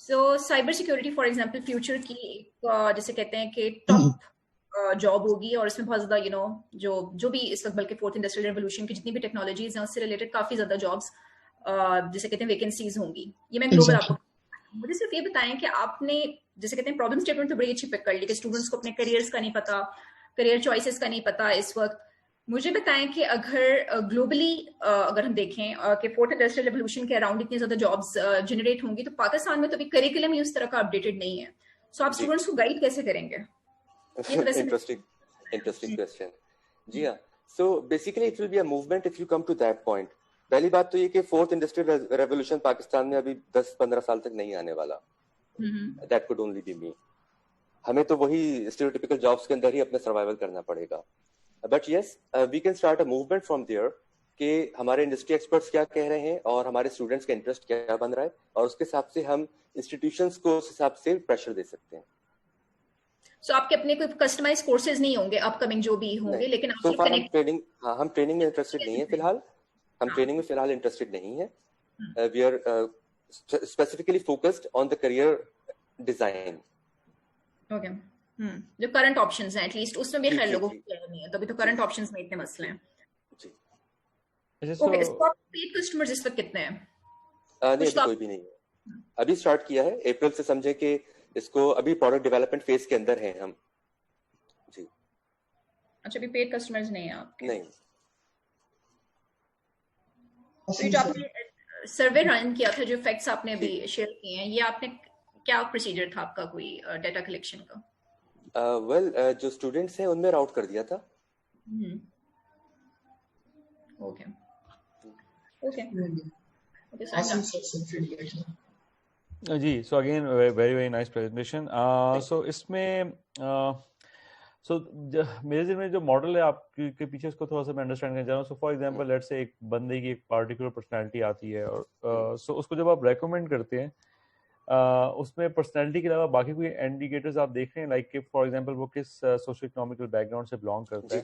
So cyber security for example future کی ایک جیسے کہتے ہیں کہ top job ہوگی, اور اس میں بہت زیادہ جو بھی اس وقت بلکہ فورتھ انڈسٹریل ریولوشن کی جتنی بھی ٹیکنالوجیز ہیں اس سے ریلیٹڈ کافی زیادہ جابس جیسے کہتے ہیں ویکینسیز ہوں گی. یہ میں گلوبل آپ کو مجھے صرف یہ بتائیں کہ آپ نے جیسے کہتے ہیں پرابلم اسٹیٹمنٹ تو بڑی اچھی پک کر لی کہ اسٹوڈنٹس کو اپنے کریئرس کا نہیں پتا, کریئر چوائسیز کا نہیں پتا اس وقت. مجھے بتائیں کہ اگر گلوبلی اگر ہم دیکھیں کہ فورتھ انڈسٹریل ریولوشن کے اراؤنڈ اتنی زیادہ جابس جنریٹ ہوں گی, تو پاکستان میں تو ابھی کریکولم ہی اس طرح کا اپڈیٹڈ نہیں ہے. سو آپ اسٹوڈنٹس کو گائڈ کیسے کریں گے؟ Interesting question. جی ہاں, so basically it will be a movement if you come to that point. پہلی بات تو یہ کہ فورتھ انڈسٹریل ریولوشن پاکستان میں ابھی 10-15 سال تک نہیں آنے والا. دیٹ کوڈ اونلی بی می. ہمیں تو وہی اسٹیریوٹیپیکل جابس کے اندر ہی اپنا سروائیول کرنا پڑے گا. But yes we can start a movement from there کہ ہمارے انڈسٹری ایکسپرٹس کیا کہہ رہے ہیں اور ہمارے اسٹوڈنٹس کا انٹرسٹ کیا بن رہا ہے, اور اس کے حساب سے ہم انسٹیٹیوشنس کو اس حساب سے پریشر دے سکتے ہیں. سو آپ کے اپنے کوئی کسٹمائز کورسز نہیں ہوں گے اپ کمنگ جو بھی ہوں گے, لیکن سو فار ہم ٹریننگ میں انٹرسٹڈ نہیں ہیں فی الحال. ہم ٹریننگ میں فی الحال انٹرسٹڈ نہیں ہیں. We are specifically focused on the career design. Okay, جو کرنٹ آپشنز ہیں ایٹ لیسٹ اس میں بھی خیر لوگوں کو نہیں ہے, تبھی تو کرنٹ آپشنز میں اتنے مسئلے ہیں. جی اوکے, پیڈ کسٹمرز اس وقت کتنے ہیں؟ نہیں ابھی کوئی بھی نہیں ہے. ابھی اسٹارٹ کیا ہے اپریل سے. سمجھے کہ اس کو ابھی پروڈکٹ ڈیولپمنٹ فیز کے اندر ہیں ہم. جی اچھا, ابھی پیڈ کسٹمرز نہیں ہیں آپ کے؟ نہیں. جو آپ نے سروے رن کیا تھا, جو فیکٹس آپ نے ابھی شیئر کیے ہیں, یہ آپ نے کیا پروسیجر تھا آپ کا کوئی ڈیٹا کلیکشن کا؟ ویل جو اسٹوڈنٹس ہیں ان میں راؤٹ کر دیا تھا. Okay okay. جی, so again very very nice presentation. So اس میں سو میرے ذہن میں جو ماڈل ہے آپ کے پیچھے اس کو تھوڑا سا میں انڈرسٹینڈ کرنا چاہ رہا ہوں. سو فار ایگزامپل لیٹ سے ایک بندے کی ایک پارٹیکولر پرسنالٹی آتی ہے, اور سو اس کو جب آپ ریکمینڈ کرتے ہیں اس میں پرسنالٹی کے علاوہ باقی کوئی انڈیکیٹرز آپ دیکھ رہے ہیں, لائک کہ فار ایگزامپل وہ کس سوشو اکنامکل بیک گراؤنڈ سے بلانگ کرتا ہے,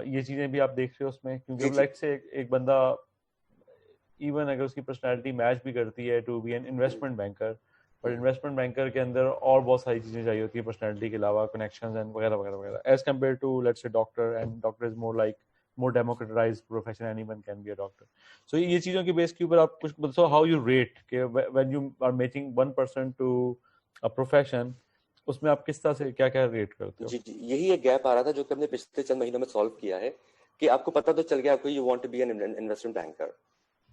یہ چیزیں بھی آپ دیکھ رہے ہو اس میں. کیونکہ لائک سے ایک بندہ ایون اگر اس کی پرسنالٹی میچ بھی کرتی ہے to be an investment banker, but investment banker کے اندر اور بہت ساری چیزیں چاہیے ہوتی ہے پرسنالٹی کے علاوہ, کنیکشنز اینڈ وغیرہ وغیرہ وغیرہ, as compare to let's say doctor, and doctor is more like more democratized profession, anyone can be a doctor. So یہ چیزوں کی بیس کے اوپر آپ کچھ so how you rate کہ when you are matching one person to a profession, اس میں آپ کس طرح سے کیا کیا ریٹ کرتے ہو؟ جی یہی ایک گیپ آ رہا تھا جو کہ ہم نے پچھلے چند مہینوں میں سالو کیا ہے, کہ آپ کو پتا تو چل گیا آپ کو you want to be an investment banker,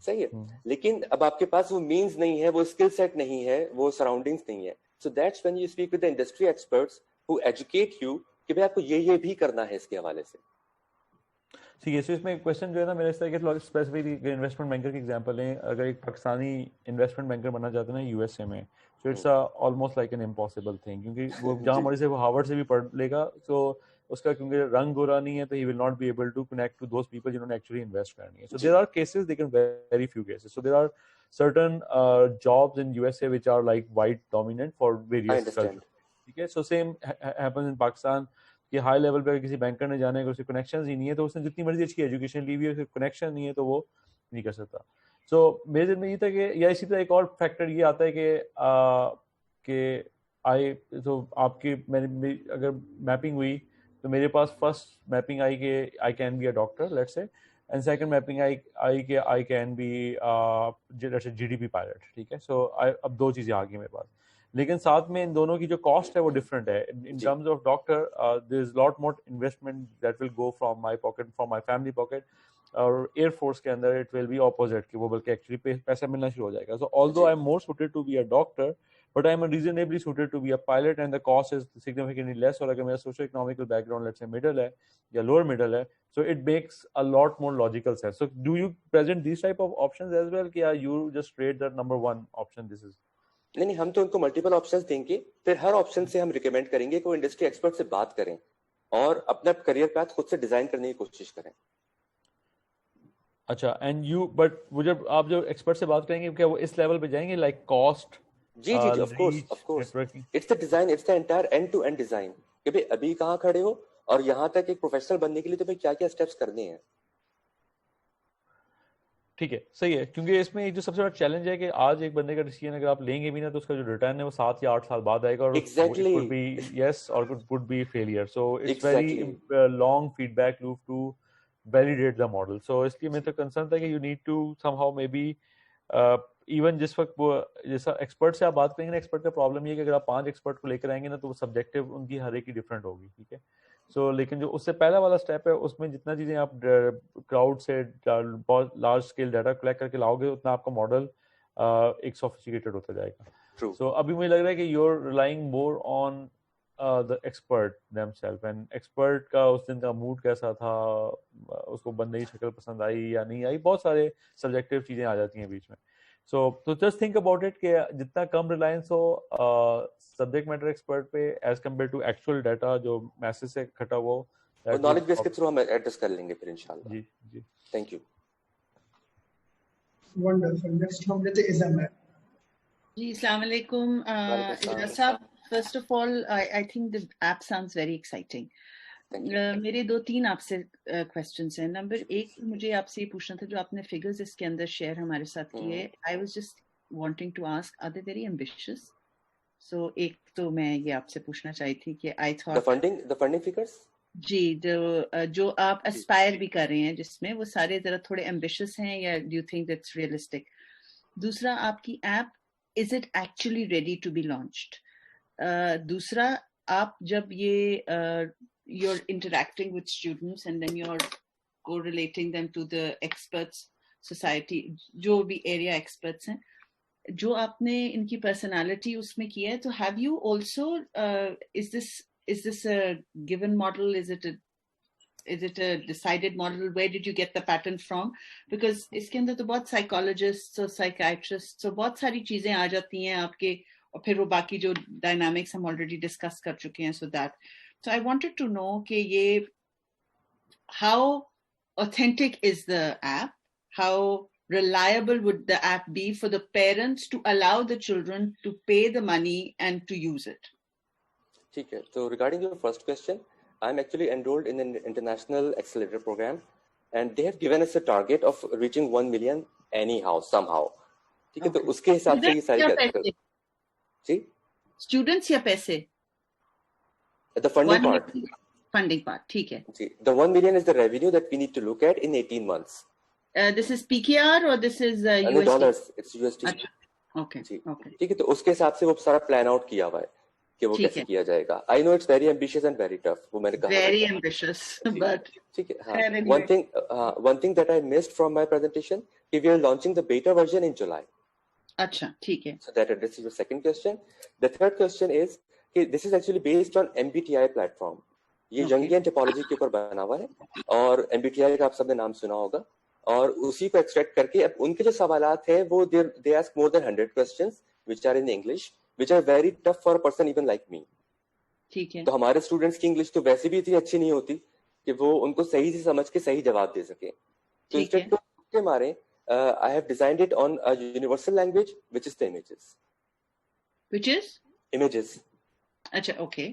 صحیح ہے, لیکن اب آپ کے پاس وہ مینز نہیں ہے, وہ اسکل سیٹ نہیں ہے, وہ سراؤنڈنگس نہیں ہے. So that's when you speak with the industry experts who educate you کہ بھائی آپ کو یہ بھی کرنا ہے اس کے حوالے سے. ٹھیک ہے. سو اس میں کوشچن جو ہے نا میرے اس طرح کے اسپیسیفک انویسٹمنٹ بینکر کی ایگزامپل لیں. اگر ایک پاکستانی انویسٹمنٹ بینکر بننا چاہتے ہیں نا یو ایس اے میں, so it's almost like an impossible thing, کیونکہ وہ جہاں مرضی سے وہ ہارورڈ سے بھی پڑھ لے گا, تو اس کا کیونکہ رنگ گورا نہیں ہے, تو he will not be able to connect to those people جنہوں نے ایکچولی انویسٹ کرنی ہے. سو دیر آر کیسز, لیکن very few cases. So there are certain jobs in USA which are like white dominant for various cultures. ٹھیک ہے. So same happens in Pakistan کہ high level پہ کسی banker نے جانا ہے, اگر اس کے کنیکشنز ہی نہیں ہے, تو اس نے جتنی مرضی اچھی ایجوکیشن لی ہوئی ہے, اس کے کنیکشن نہیں ہے تو وہ نہیں کر سکتا. سو میرے ذہن میں یہ تھا کہ, یا اسی طرح ایک اور فیکٹر یہ آتا ہے کہ تو آپ کی اگر میپنگ ہوئی تو میرے پاس فرسٹ میپنگ آئی کہ I can be a doctor let's say, and second mapping I کہ I can be G D P pilot. ٹھیک ہے. سو اب دو چیزیں آ گئی میرے پاس, لیکن ساتھ میں ان دونوں کی جو کاسٹ ہے وہ ڈفرینٹ ہے. In terms of doctor there is lot more investment that will go from my pocket, from my family pocket, اور ایئر فورس کے اندر اٹ ول بی اپوزٹ کہ وہ بلکہ ایکچولی پیسہ ملنا شروع ہو جائے گا. So although I am more suited to be a doctor, but I am reasonably suited to be a pilot and the cost is significantly less. اور اگر میرا socio economical background let's say middle ہے یا lower middle ہے, so it makes a lot more logical sense. So do you present these type of options as well کہ you just rate that number one option this is? نہیں, ہم تو ان کو multiple options دیں گے, پھر ہر option سے ہم ریکمینڈ کریں گے کہ وہ انڈسٹری ایکسپرٹ سے بات کریں اور اپنا کریئر پیتھ خود سے ڈیزائن کرنے کی کوشش کریں. اچھا. اینڈ یو بٹ وہ جب آپ جو ایکسپرٹ سے بات کریں گے کیا وہ اس لیول پہ جائیں گے لائک کاسٹ؟ جی of course it's the design, it's the entire end to end design کہ بھائی ابھی کہاں کھڑے ہو اور یہاں تک ایک پروفیشنل بننے کے لیے تمہیں کیا کیا اسٹیپس کرنے ہیں. ٹھیک ہے صحیح ہے, کیونکہ اس میں جو سب سے بڑا چیلنج ہے کہ آج ایک بندے کا ڈیسیجن اگر آپ لیں گے بھی نا تو اس کا جو ریٹرن ہے وہ 7 یا 8 سال بعد آئے گا, اور Exactly. it could be yes or it could be failure. So it's Exactly. very long feedback loop to validate the model. So اس لیے میرا کنسرن تھا کہ you need to somehow maybe even جس وقت وہ جیسا ایکسپرٹ سے آپ بات کریں گے نا, ایکسپرٹ کا پرابلم یہ ہے کہ اگر آپ 5 ایکسپرٹ کو لے کر آئیں گے نا تو وہ سبجیکٹیو ان کی ہر ایک کی ڈفرینٹ ہوگی, ٹھیک ہے. سو لیکن جو اس سے پہلا والا اسٹیپ ہے اس میں جتنا چیزیں آپ کراؤڈ سے بہت لارج اسکیل ڈیٹا کلیکٹ کر کے لاؤ گے اتنا آپ کا ماڈل ایک سوفسٹیکیٹڈ ہوتا جائے گا. سو ابھی مجھے لگ رہا ہے کہ you are relying more on the expert themselves, and expert کا اس دن کا موڈ کیسا تھا, اس کو بندے کی شکل پسند آئی یا نہیں آئی, بہت سارے سبجیکٹیو چیزیں آ جاتی ہیں بیچ میں. So just think about it کہ جتنا کم ریلائنس ہو سبجیکٹ میٹر ایکسپرٹ پہ as compare to actual data جو میسج سے کھٹا ہوا ہو, نالج بیس کے تھرو ہم ایڈریس کر لیں گے پھر انشاءاللہ. جی جی تھینک یو. Wonderful. Next ہم لیتے Izam ہے. جی السلام علیکم اجاز صاحب. First of all, I think the app sounds very exciting. میرے 2-3 آپ سے questions ہیں. نمبر 1 مجھے آپ سے یہ پوچھنا تھا جو آپ نے figures اس کے اندر شیئر ہمارے ساتھ کیے. I was just wanting to ask, are they very ambitious? So ایک تو میں یہ آپ سے پوچھنا چاہی تھی کہ I thought the funding figures جی جو آپ aspire بھی کر رہے ہیں جس میں وہ سارے ذرا تھوڑے ambitious ہیں یا do you think that's realistic? دوسرا آپ کی app, is it actually ready to be launched? دوسرا آپ جب یہ you're interacting with students and then you're correlating them to the experts society جو بھی area experts ہیں, جو آپ نے ان کی personality اس میں کیا ہے, تو have you also is this a given model, is it a decided model, where did you get the pattern from? Because اس کے اندر تو بہت psychologists اور psychiatrists اور بہت ساری چیزیں آ جاتی ہیں آپ کے, اور پھر وہ باقی جو ڈائنامکس ہم آلریڈی ڈسکس کر چکے ہیں. سو آئی وانٹیڈ ٹو نو کہ یہ how authentic is the app, how reliable would the app be for the parents to allow the children to pay the money and to use it? ٹھیک ہے. So regarding your first question, I'm actually enrolled in an international accelerator program and they have given us a target of reaching 1 million anyhow somehow. ٹھیک ہے, تو اس کے حساب سے یہ ساری جی اسٹوڈنٹس یا پیسے, the funding part, ٹھیک ہے. جی the 1 million is the revenue that we need to look at in 18 months. This is PKR or this is USD? dollars, it's USD. Okay, okay. ٹھیک ہے, تو اس کے حساب سے وہ سارا پلان آؤٹ کیا ہوا ہے کہ وہ کیسے کیا جائے گا. I know it's very ambitious and very tough, وہ میں نے کہا very ambitious, but ٹھیک ہے. One thing that I missed from my presentation کہ we are launching the beta version in July. اچھا ٹھیک ہے. So that addresses your second question. The third question is کہ this is actually based on MBTI platform. یہ Jungian typology کے اوپر بنا ہوا ہے, اور MBTI کا آپ سب نے نام سنا ہوگا, اور اسی کو ایکسٹریکٹ کر کے اب ان کے جو سوالات ہیں وہ they ask more than 100 questions which are in English which are very tough for a person even like me. ٹھیک ہے. تو ہمارے اسٹوڈنٹس کی انگلش تو ویسے بھی اتنی اچھی نہیں ہوتی کہ وہ ان کو صحیح سے سمجھ کے صحیح جواب دے سکیں. تو انسٹیڈ کے مارے I have designed it on a universal language which is the images. Which is? Images. Acha, okay.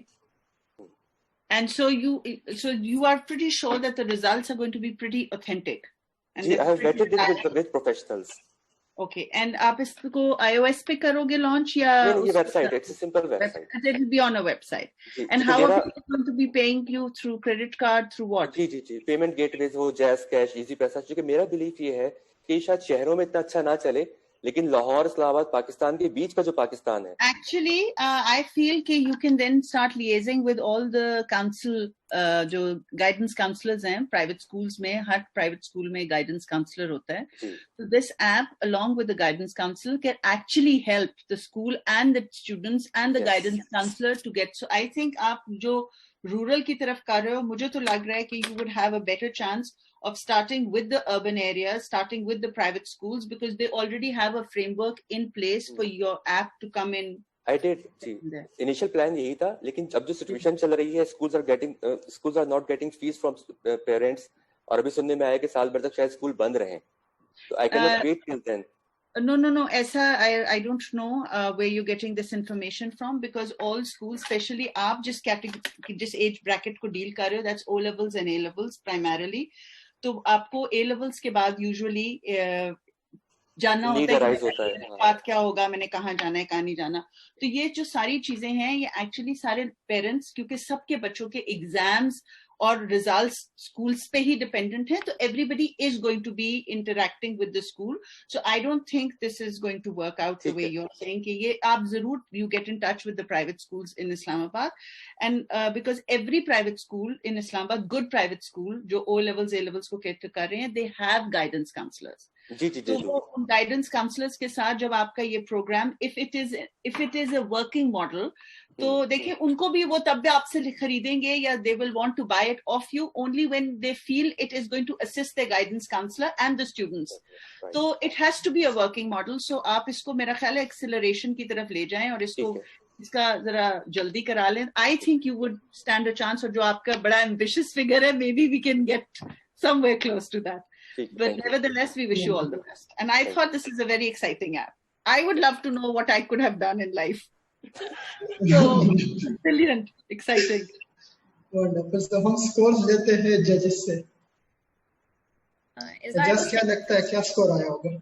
And so you are pretty sure that the results are going to be pretty authentic. And I have vetted it with professionals. Okay. And آپ اس کو iOS پہ کرو گے launch یا یہ website, it's a simple website. It will be on a website. And how are people going to be paying you, through credit card, through what? جی payment gateways ہو, جیز کیش, ایزی پیسہ. کیونکہ میرا belief یہ ہے کہ شاید شہروں میں اتنا اچھا نہ چلے, لیکن لاہور اسلام آباد پاکستان کے بیچ کا جو پاکستان ہے, ایکچولی آئی فیل کہ you can then start liaising with all the council, جو گائیڈنس کاؤنسلرز ہیں پرائیویٹ اسکولس میں, ہر پرائیویٹ اسکول میں گائیڈنس کاؤنسلر ہوتا ہے. So this app along with the guidance counselor can actually help the school and the students and the guidance counselor to get. So I think آپ جو rural کی طرف کر رہے ہو, مجھے تو لگ رہا ہے کہ you would have a better chance of starting with the urban areas, starting with the private schools, because they already have a framework in place for your app to come in. I did. Initial plan یہی تھا, لیکن اب جو situation چل رہی ہے, schools are not getting fees from parents, اور ابھی سننے میں آیا کہ سال بھر تک شاید اسکول بند رہیں. So I cannot wait till then. No. ایسا I don't know where you're getting this information from, because all schools, especially آپ جس ایج bracket کو deal کر رہے ہو, that's O levels and A levels primarily. تو آپ کو اے لیولس کے بعد یوزلی جاننا Need ہوتا ہے arise ہوتا ہے. کہ بات کیا ہوگا, میں نے کہاں جانا ہے کہاں نہیں جانا. تو یہ جو ساری چیزیں ہیں یہ ایکچولی سارے پیرنٹس, کیونکہ سب کے بچوں کے ایگزامز اور ریزلٹس اسکولس پہ ہی ڈپینڈنٹ ہے, تو everybody is going to be interacting with the school. So I don't think this is going to work out the way you are saying, کہ یہ آپ ضرور you get in touch with the private schools in Islamabad. And because every private school in Islamabad, good private school جو O levels A levels کو cater کر رہے ہیں, they have guidance counsellors. تو وہ ان گائیڈنس کاؤنسلرس کے ساتھ جب آپ کا یہ program if it is a working model, تو دیکھیں ان کو بھی وہ تب بھی آپ سے خریدیں گے یا they will want to buy it of you only when they feel it is going to assist the guidance counsellor and the students. تو it has to be a working model. So آپ اس کو میرا خیال ہے acceleration کی طرف لے جائیں اور اس کا ذرا جلدی کرا لیں. I think you would stand a chance, اور جو آپ کا بڑا ایمبیشس فگر ہے, maybe we can get some way close to that. But nevertheless, we wish you all the best. And I thought this is a very exciting app. I would love to know what I could have done in life. So, brilliant, exciting. Wonderful. So hum scores lete hain judges se. Judges kya lagta hai kya score aaya hoga?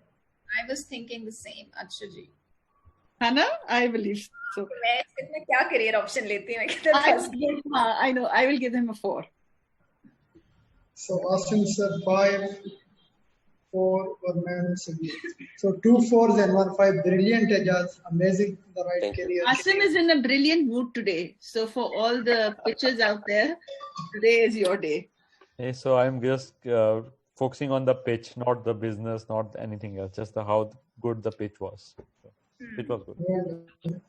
I was thinking the same, Akshay ji. Hana, I believe so. میں اس میں کیا career option لیتی ہوں. I know. I will give him a 4. So Asim sir 5, 4, or man said 8. So 2 4s and 1 5. Brilliant, Ejaz. Amazing, the right career. Asim is in a brilliant mood today. So for all the pitches out there, today is your day. Hey, so I'm just focusing on the pitch, not the business, not anything else. Just how good the pitch was. So, it was good.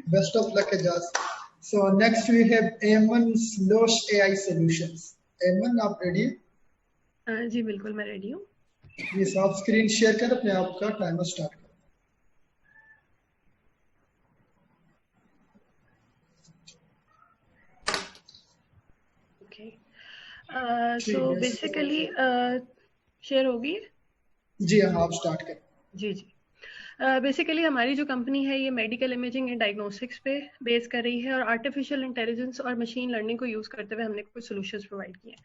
Best of luck, Ejaz. So next we have Ayman Slosh AI Solutions. Aiman آپ ready ہیں؟ جی بالکل میں ready ہوں. Please آپ screen share کریں, اپنے آپ کا ٹائمر اسٹارٹ کریں. اوکے, سو بیسیکلی شیئر ہوگی. جی ہاں, آپ اسٹارٹ کریں. جی بیسیکلی ہماری جو کمپنی ہے یہ میڈیکل امیجنگ اینڈ ڈائگنوسٹکس پہ بیس کر رہی ہے, اور آرٹیفیشیل انٹیلیجنس اور مشین لرننگ کو یوز کرتے ہوئے ہم نے کچھ سولوشنز پرووائڈ کیے ہیں.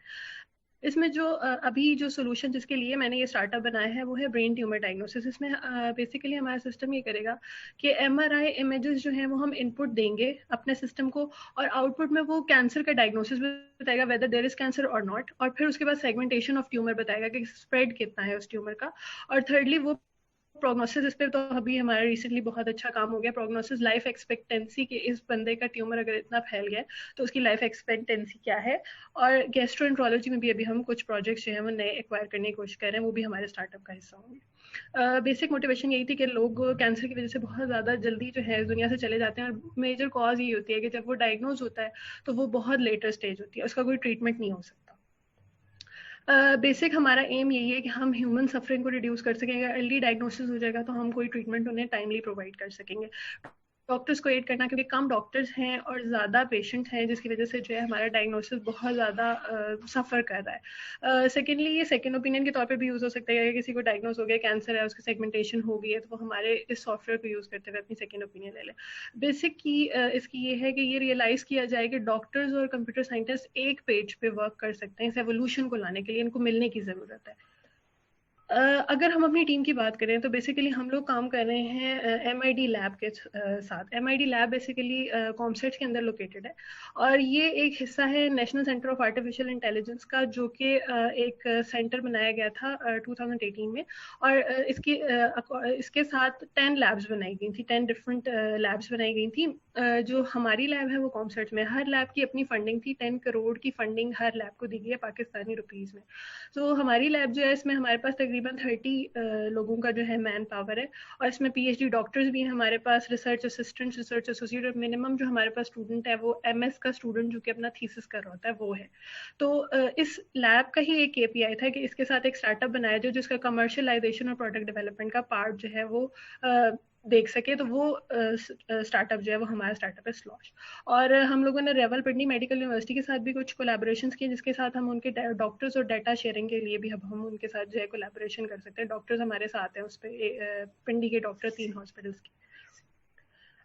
اس میں جو ابھی جو سولوشن جس کے لیے میں نے یہ اسٹارٹ اپ بنایا ہے وہ ہے برین ٹیومر ڈائگنوسس. اس میں بیسیکلی ہمارا سسٹم یہ کرے گا کہ MRI امیجز جو ہیں وہ ہم ان پٹ دیں گے اپنے سسٹم کو, اور آؤٹ پٹ میں وہ کینسر کا ڈائگنوسس بتائے گا ویدر دیر از کینسر اور ناٹ, اور پھر اس کے بعد سیگمنٹیشن آف ٹیومر بتائے گا کہ اسپریڈ کتنا ہے اس ٹیومر کا, اور تھرڈلی وہ پروگنوسس. اس پہ تو ابھی ہمارا ریسنٹلی بہت اچھا کام ہو گیا. پروگنوسس لائف ایکسپیکٹینسی کہ اس بندے کا ٹیومر اگر اتنا پھیل گیا تو اس کی لائف ایکسپیکٹینسی کیا ہے. اور گیسٹرو انٹرولوجی میں بھی ابھی ہم کچھ پروجیکٹس جو ہیں وہ نئے ایکوائر کرنے کی کوشش کر رہے ہیں, وہ بھی ہمارے اسٹارٹ اپ کا حصہ ہوں گے. بیسک موٹیویشن یہی تھی کہ لوگ کینسر کی وجہ سے بہت زیادہ جلدی جو ہے دنیا سے چلے جاتے ہیں, اور میجر کاز یہ ہوتی ہے کہ جب وہ ڈائگنوز ہوتا ہے تو وہ بہت لیٹر اسٹیج ہوتی ہے, اس کا کوئی ٹریٹمنٹ نہیں ہو سکتا. بیسک ہمارا ایم یہی ہے کہ ہم ہیومن سفرنگ کو ریڈیوس کر سکیں گے. ارلی ڈائگنوسس ہو جائے گا تو ہم کوئی ٹریٹمنٹ انہیں ٹائملی پرووائڈ کر سکیں گے. ڈاکٹرس کو ایڈ کرنا, کیونکہ کم ڈاکٹرز ہیں اور زیادہ پیشنٹ ہیں, جس کی وجہ سے جو ہے ہمارا ڈائگنوسس بہت زیادہ سفر کر رہا ہے. سیکنڈلی یہ سیکنڈ اوپینین کے طور پہ بھی یوز ہو سکتا ہے. اگر کسی کو ڈائگنوز ہو گیا کینسر ہے, اس کی سیگمنٹیشن ہو گئی ہے, تو وہ ہمارے اس سافٹ ویئر کو یوز کرتے ہوئے اپنی سیکنڈ اوپینین لے لیں. بیسک کی اس کی یہ ہے کہ یہ ریئلائز کیا جائے کہ ڈاکٹرز اور کمپیوٹر سائنٹسٹ ایک پیج پہ ورک کر سکتے ہیں. اس ایوولوشن کو لانے کے لیے ان کو ملنے کی ضرورت ہے. اگر ہم اپنی ٹیم کی بات کریں تو بیسیکلی ہم لوگ کام کر رہے ہیں MID لیب کے ساتھ. MID لیب بیسیکلی کامسیٹس کے اندر لوکیٹڈ ہے, اور یہ ایک حصہ ہے national centre of artificial intelligence کا, جو کہ ایک سینٹر بنایا گیا تھا 2018 میں, اور اس کے ساتھ 10 لیبس بنائی گئی تھیں, 10 ڈفرنٹ لیبس بنائی گئی تھیں. جو ہماری لیب ہے وہ کامسیٹس میں, ہر لیب کی اپنی فنڈنگ تھی. 10 کروڑ کی فنڈنگ ہر لیب کو دی گئی ہے پاکستانی روپیز میں. تو ہماری لیب جو ہے اس میں ہمارے پاس تقریباً 30 لوگوں کا جو ہے مین پاور ہے, اور اس میں PhD ڈاکٹرز بھی ہیں ہمارے پاس, ریسرچ اسسٹنٹ, ریسرچ ایسوسیٹ, اور منیمم جو ہمارے پاس اسٹوڈنٹ ہے وہ MS کا اسٹوڈنٹ جو کہ اپنا تھیسس کر رہا ہوتا ہے وہ ہے. تو اس لیب کا ہی ایک KPI تھا کہ اس کے ساتھ ایک اسٹارٹ اپ بنایا جائے جس کا کمرشلائزیشن اور پروڈکٹ ڈیولپمنٹ کا پارٹ جو ہے وہ دیکھ سکے. تو وہ اسٹارٹ اپ جو ہے وہ ہمارا اسٹارٹ اپ ہے سلوش. اور ہم لوگوں نے ریول پنڈی میڈیکل یونیورسٹی کے ساتھ بھی کچھ کولیبوریشنز کیے, جس کے ساتھ ہم ان کے ڈاکٹرز اور ڈیٹا شیئرنگ کے لیے بھی ہم ان کے ساتھ جو ہے کولیبوریشن کر سکتے ہیں. ڈاکٹرز ہمارے ساتھ ہیں اس پہ, پنڈی کے ڈاکٹر 3 ہاسپٹلس کے.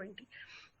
20।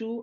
2,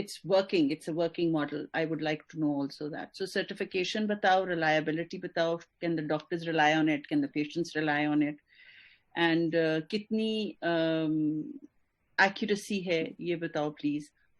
it's working, it's a working model? I would like to know also that. So certification batao, reliability batao, can the doctors rely on it, can the patients rely on it, and kitni accuracy hai ye batao please.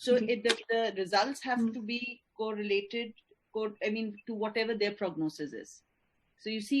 So the results have to be correlated, I mean, to whatever their prognosis is. So you see,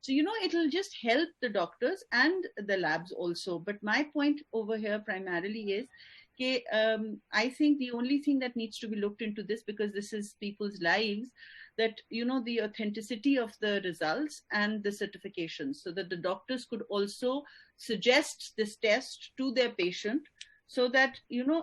So you know, it will just help the doctors and the labs also. But my point over here primarily is I think the only thing that needs to be looked into this, because this is people's lives, that you know, the authenticity of the results and the certifications, so that the doctors could also suggest this test to their patient, so that you know,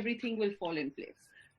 everything will fall in place.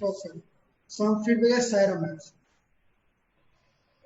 Perfect. Some feedback is Saira ma'am.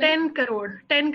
10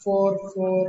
4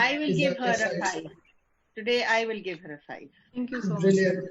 I will give her a 5. Today I will give her a 5. Thank you so much. Brilliant.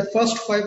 the first 5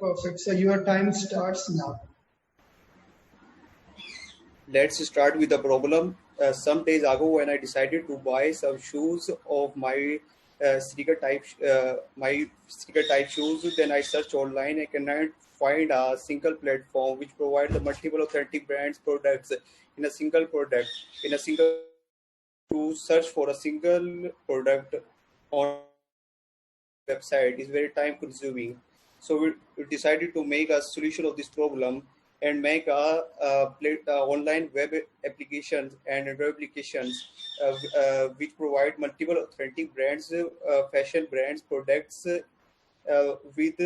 Perfect. So your time starts now. Let's start with the problem. Some days ago, when I decided to buy some shoes of my sneaker type shoes, then I searched online. I cannot find a single platform which provides the multiple authentic brands products in a single product. To search for a single product on website is very time consuming. So we decided to make a solution of this problem and make online web applications and web applications which provide multiple authentic brands, fashion brands, products with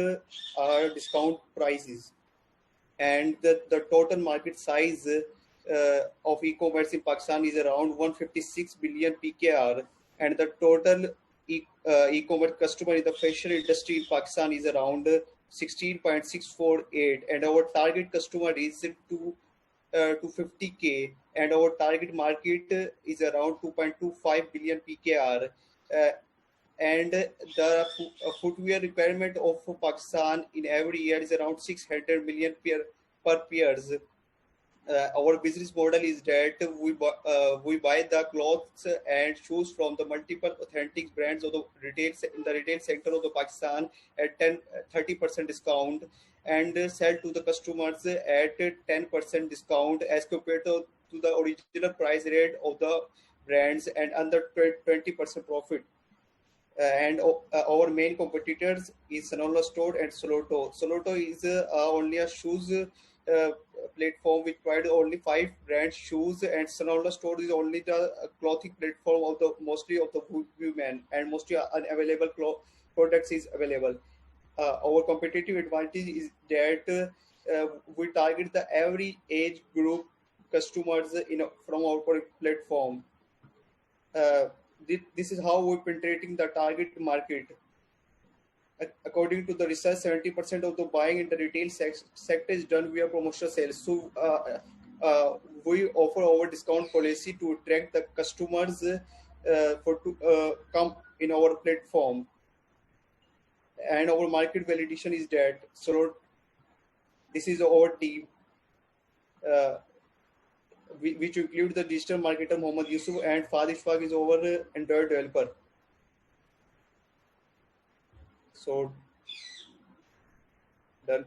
discount prices. And the total market size of e-commerce in Pakistan is around 156 billion PKR, and the total e-commerce customer in the fashion industry in Pakistan is around 16.648, and our target customer is to 50K, and our target market is around 2.25 billion PKR. And the footwear requirement of Pakistan in every year is around 600 million per pairs. our business model is that we buy the clothes and shoes from the multiple authentic brands of the retail sector of the Pakistan at 30% discount, and sell to the customers at 10% discount as compared to the original price rate of the brands, and under 20% profit. And our main competitors is Sanola Store and Soloto. Soloto is only a shoes platform which provides only 5 brand shoes, and Sanola Store is only the clothing platform of the mostly of the women, and mostly unavailable products is available. Our competitive advantage is that we target the every age group customers from our platform. This is how we're penetrating the target market. According to the research, 70% of the buying in the retail sector is done via promotional sales. So we offer our discount policy to attract the customers to come in our platform. And our market validation is that. So this is our team, which include the digital marketer Mohammad Yusuf, and Fahd Ishfaq is our Android developer. So done.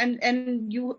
And you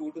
2 to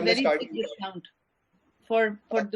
very big discount for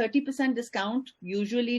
30% discount usually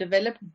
developed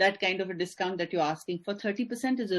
that kind of a discount that you're asking for. 30% is a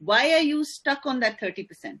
Why are you stuck on that 30%?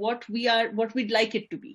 what we'd like it to be.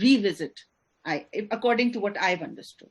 revisit according to what I've understood.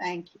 thank you.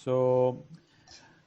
So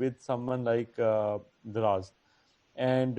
with someone like Daraz. And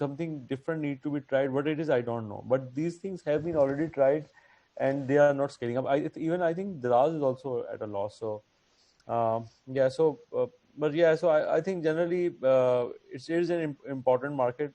something different need to be tried. What it is I don't know, but these things have been already tried and they are not scaling up. I think Daraz is also at a loss. So I think generally it is an important market,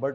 But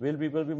will people be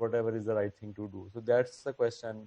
whatever is the right thing to do? So that's the question.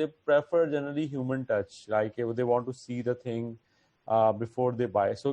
they prefer generally human touch, like they want to see the thing before they buy. So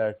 that,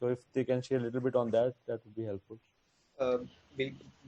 So if they can share a little bit on that would be helpful.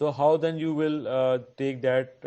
So how then you will take that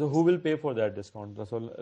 So who will pay for that discount? So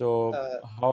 so how?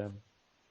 them?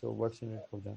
so what's in it for them?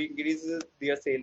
increase their sale.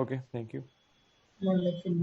okay, thank you.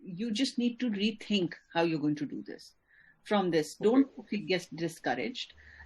you just need to rethink how you're going to do this from this. Don't get discouraged.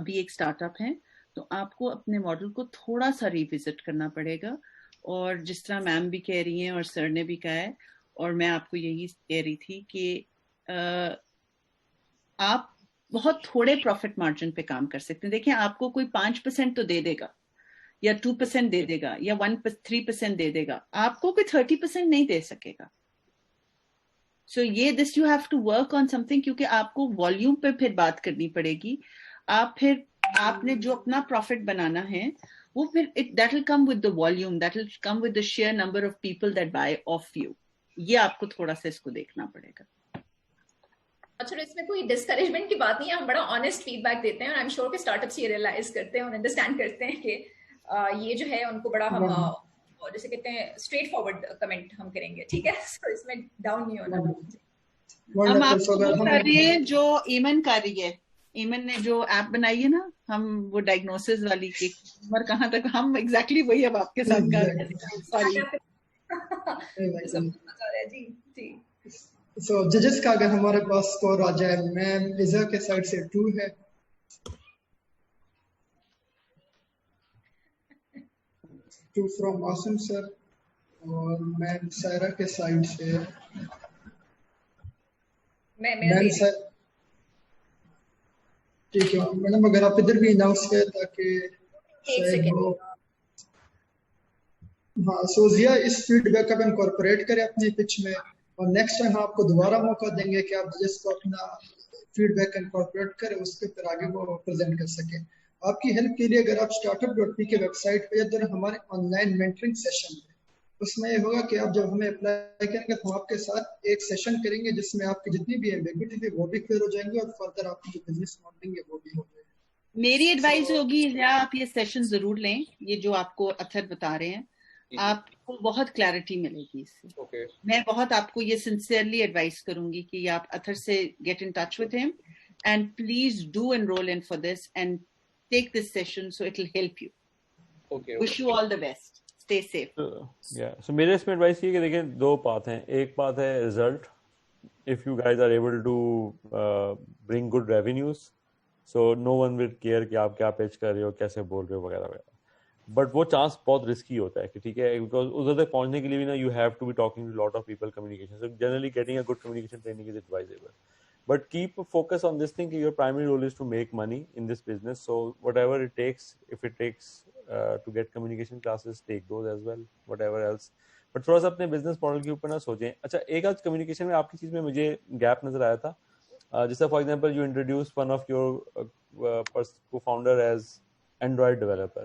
ابھی ایک start up ہیں تو آپ کو اپنے model کو تھوڑا سا ریوزٹ کرنا پڑے گا. اور جس طرح میم بھی کہہ رہی ہیں اور سر نے بھی کہا ہے اور میں آپ کو یہی کہہ رہی تھی کہ آپ بہت تھوڑے پروفٹ مارجن پہ کام کر سکتے ہیں. دیکھیں آپ کو کوئی 5% تو دے دے گا یا 2% دے دے گا یا 3% دے دے گا, آپ کو کوئی 30% نہیں دے سکے گا. سو یہ this you have to work on something, کیونکہ آپ کو والیوم پہ پھر بات کرنی پڑے گی. آپ نے جو اپنا پروفٹ بنانا ہے وہ پھر that will come with the volume, that will come with the sheer number of people that by of you. یہ آپ کو تھوڑا سا اس کو دیکھنا پڑے گا. اچھا, اس میں کوئی ڈسکریجمنٹ کی بات نہیں ہے, ہم بڑا آنےسٹ فیڈ بیک دیتے ہیں اور آئی ایم شیور کہ اسٹارٹ اپس یہ ریئلائز کرتے ہیں اور انڈرسٹینڈ کرتے ہیں کہ یہ جو ہے ان کو بڑا ہم جیسے کہتے ہیں اسٹریٹ فارورڈ کمنٹ ہم کریں گے, ٹھیک ہے, اس میں ڈاؤن نہیں ہونا. ہم آپ کو کر رہے ہیں جو ایمن کر رہی ہے. ایمن نے جو ایپ بنائی ہے نا, ہم وہ ڈائگنوسس والی کی عمر کہاں تک, ہم ایگزیکٹلی وہی اب آپ کے ساتھ کر رہے ہیں. سوری جی. سو ججز کا اگر ہمارے پاس اسکور آ جائے, میم ایزا کے سائڈ سے 2 ہے, 2 فرام آسم سر, اور میم سائرہ کے سائڈ سے میم سر. ٹھیک ہے میڈم, اگر آپ ادھر بھی اناؤنس کریں تاکہ ہاں. سو ضیا اس فیڈ بیک آپ انکارپوریٹ کریں اپنی پچ میں, اور نیکسٹ ٹائم آپ کو دوبارہ موقع دیں گے کہ آپ جس کو اپنا فیڈ بیک انکارپوریٹ کریں اس کے پھر آگے وہ پریزنٹ کر سکیں. آپ کی ہیلپ کے لیے اگر آپ startup.p کے ویب سائٹ پہ ادھر ہمارے آن لائن مینٹرنگ سیشن ہے, اس میں یہ ہوگا کہ آپ جب ہمیں اپلائی کریں گے تو ہم آپ کے ساتھ ایک سیشن کریں گے جس میں آپ کی جتنی بھی ایمبیگوٹی تھی وہ بھی کلیئر ہو جائیں گے اور فردر آپ کی جو بزنس ماڈلنگ ہے وہ بھی ہو جائے گی. میری ایڈوائز ہوگی یا آپ یہ سیشن ضرور لیں, یہ جو آپ کو اطہر بتا رہے ہیں, آپ کو بہت کلیئرٹی ملے گی اس سے. میں بہت آپ کو یہ سنسیئرلی ایڈوائز کروں گی کہ آپ اطہر سے گیٹ ان ٹچ وتھ ہم and please do enrol in for this and take this session so it will help you. Wish you all the best, stay safe. So میرے اس میں ایڈوائس یہ کہ دیکھیں 2 بات ہیں. ایک بات ہے result, if you guys are able to bring good revenues, so no one will care کہ آپ کیا پیچ کر رہے ہو, کیسے بول رہے ہو وغیرہ وغیرہ. بٹ وہ چانس بہت رسکی ہوتا ہے کہ ٹھیک ہے, بیکاز ادھر تک پہنچنے کے لیے بھی نا you have to be talking to lot of people, communication. So generally getting a good communication training is advisable, but keep focus on this thing کہ your primary role is to make money in this business. So whatever it takes, if it takes to get communication classes, take those as well, whatever else. But تھوڑا سا اپنے business model کے اوپر نہ سوچیں. اچھا, ایک آج کمیونیکیشن میں آپ کی چیز میں مجھے گیپ نظر آیا تھا. جیسے for example you introduce one of your کو فاؤنڈر ایز اینڈرائڈ ڈیولپر,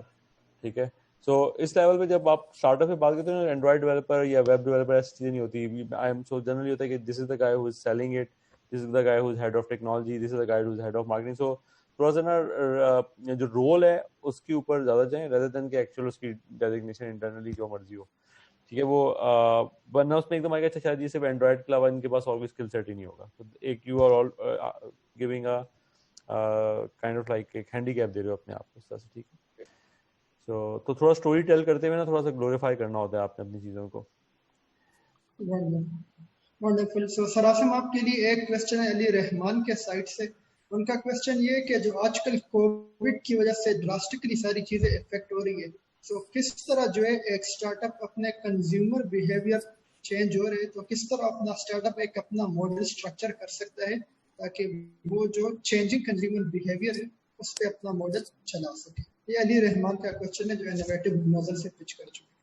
ٹھیک ہے. سو اس لیول پہ جب آپ اسٹارٹ اپ پہ بات کرتے ہیں, اینڈرائڈ ڈیولپر یا ویب ڈیولپر ایسی چیزیں نہیں ہوتی. آئی ایم سو جنرلی ہوتا ہے کہ this is the guy who is selling it, this is the guy who is head of technology, this is the guy who is head of marketing. So تھوڑا سا نا جو role ہے اس کے اوپر زیادہ جائیں ریدر دین کہ ایکچوئل اس کی ڈیزگنیشن انٹرنلی جو مرضی ہو, ٹھیک ہے. وہ ورنہ اس میں ایک دم آئے گا اچھا شاید یہ صرف اینڈرائڈ کے علاوہ ان کے پاس اور کوئی اسکل سیٹ ہی نہیں ہوگا. تو ایک you are all giving a kind of like ایک ہینڈی کیپ دے رہے ہو اپنے آپ کو اس طرح سے, ٹھیک ہے. تو تھوڑا اسٹوری ٹیل کرتے ہوئے نا تھوڑا سا گلوریفائی کرنا ہوتا ہے آپ نے اپنی چیزوں کو. ونڈرفل. سو سراسم آپ کے لیے ایک کوشچن ہے علی رحمان کے سائٹ سے. ان کا کوشچن یہ ہے کہ جو آج کل کووڈ کی وجہ سے ڈراسٹکلی ساری چیزیں افیکٹ ہو رہی ہے, سو کس طرح جو ہے ایک اسٹارٹ اپ اپنے کنزیومر بیہیویئر چینج ہو رہے ہیں, تو کس طرح اپنا اسٹارٹ اپ ایک اپنا ماڈل اسٹرکچر کر سکتا ہے تاکہ وہ جو چینجنگ کنزیومر بیہیویئر ہے اس پہ اپنا ماڈل چلا سکے. یہ علی رحمان کا کوشچن ہے جو انوویٹو نظر سے پچ کر چکے.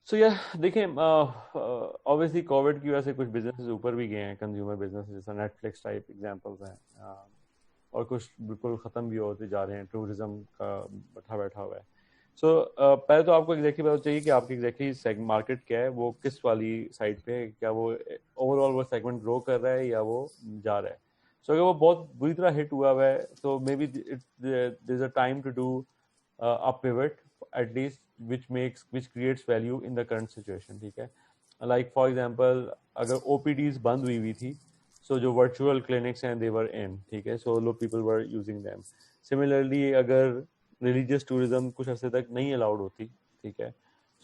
سو یا دیکھیں obviously کووڈ کی وجہ سے کچھ بزنسز اوپر بھی گئے ہیں, کنزیومر بزنس جیسا نیٹ فلکس ٹائپ ایگزامپلس ہیں, اور کچھ بالکل ختم بھی ہوتے جا رہے ہیں. ٹورزم کا بیٹھا ہوا ہے. سو پہلے تو آپ کو ایگزیکٹلی پتا چاہیے کہ آپ کی ایگزیکٹلی مارکیٹ کیا ہے, وہ کس والی سائڈ پہ, کیا وہ اوور آل وہ سیگمنٹ گرو کر رہا ہے یا وہ جا رہا ہے. سو اگر وہ بہت بری طرح ہٹ ہوا ہے تو may be there is a time to do a pivot at least which creates value in the current situation, ٹھیک ہے. Like for example اگر OPDs بند ہوئی تھی, so جو virtual clinics ہیں they were in, ٹھیک ہے, so low people were using them. Similarly اگر religious tourism کچھ عرصے تک نہیں allowed ہوتی, ٹھیک ہے,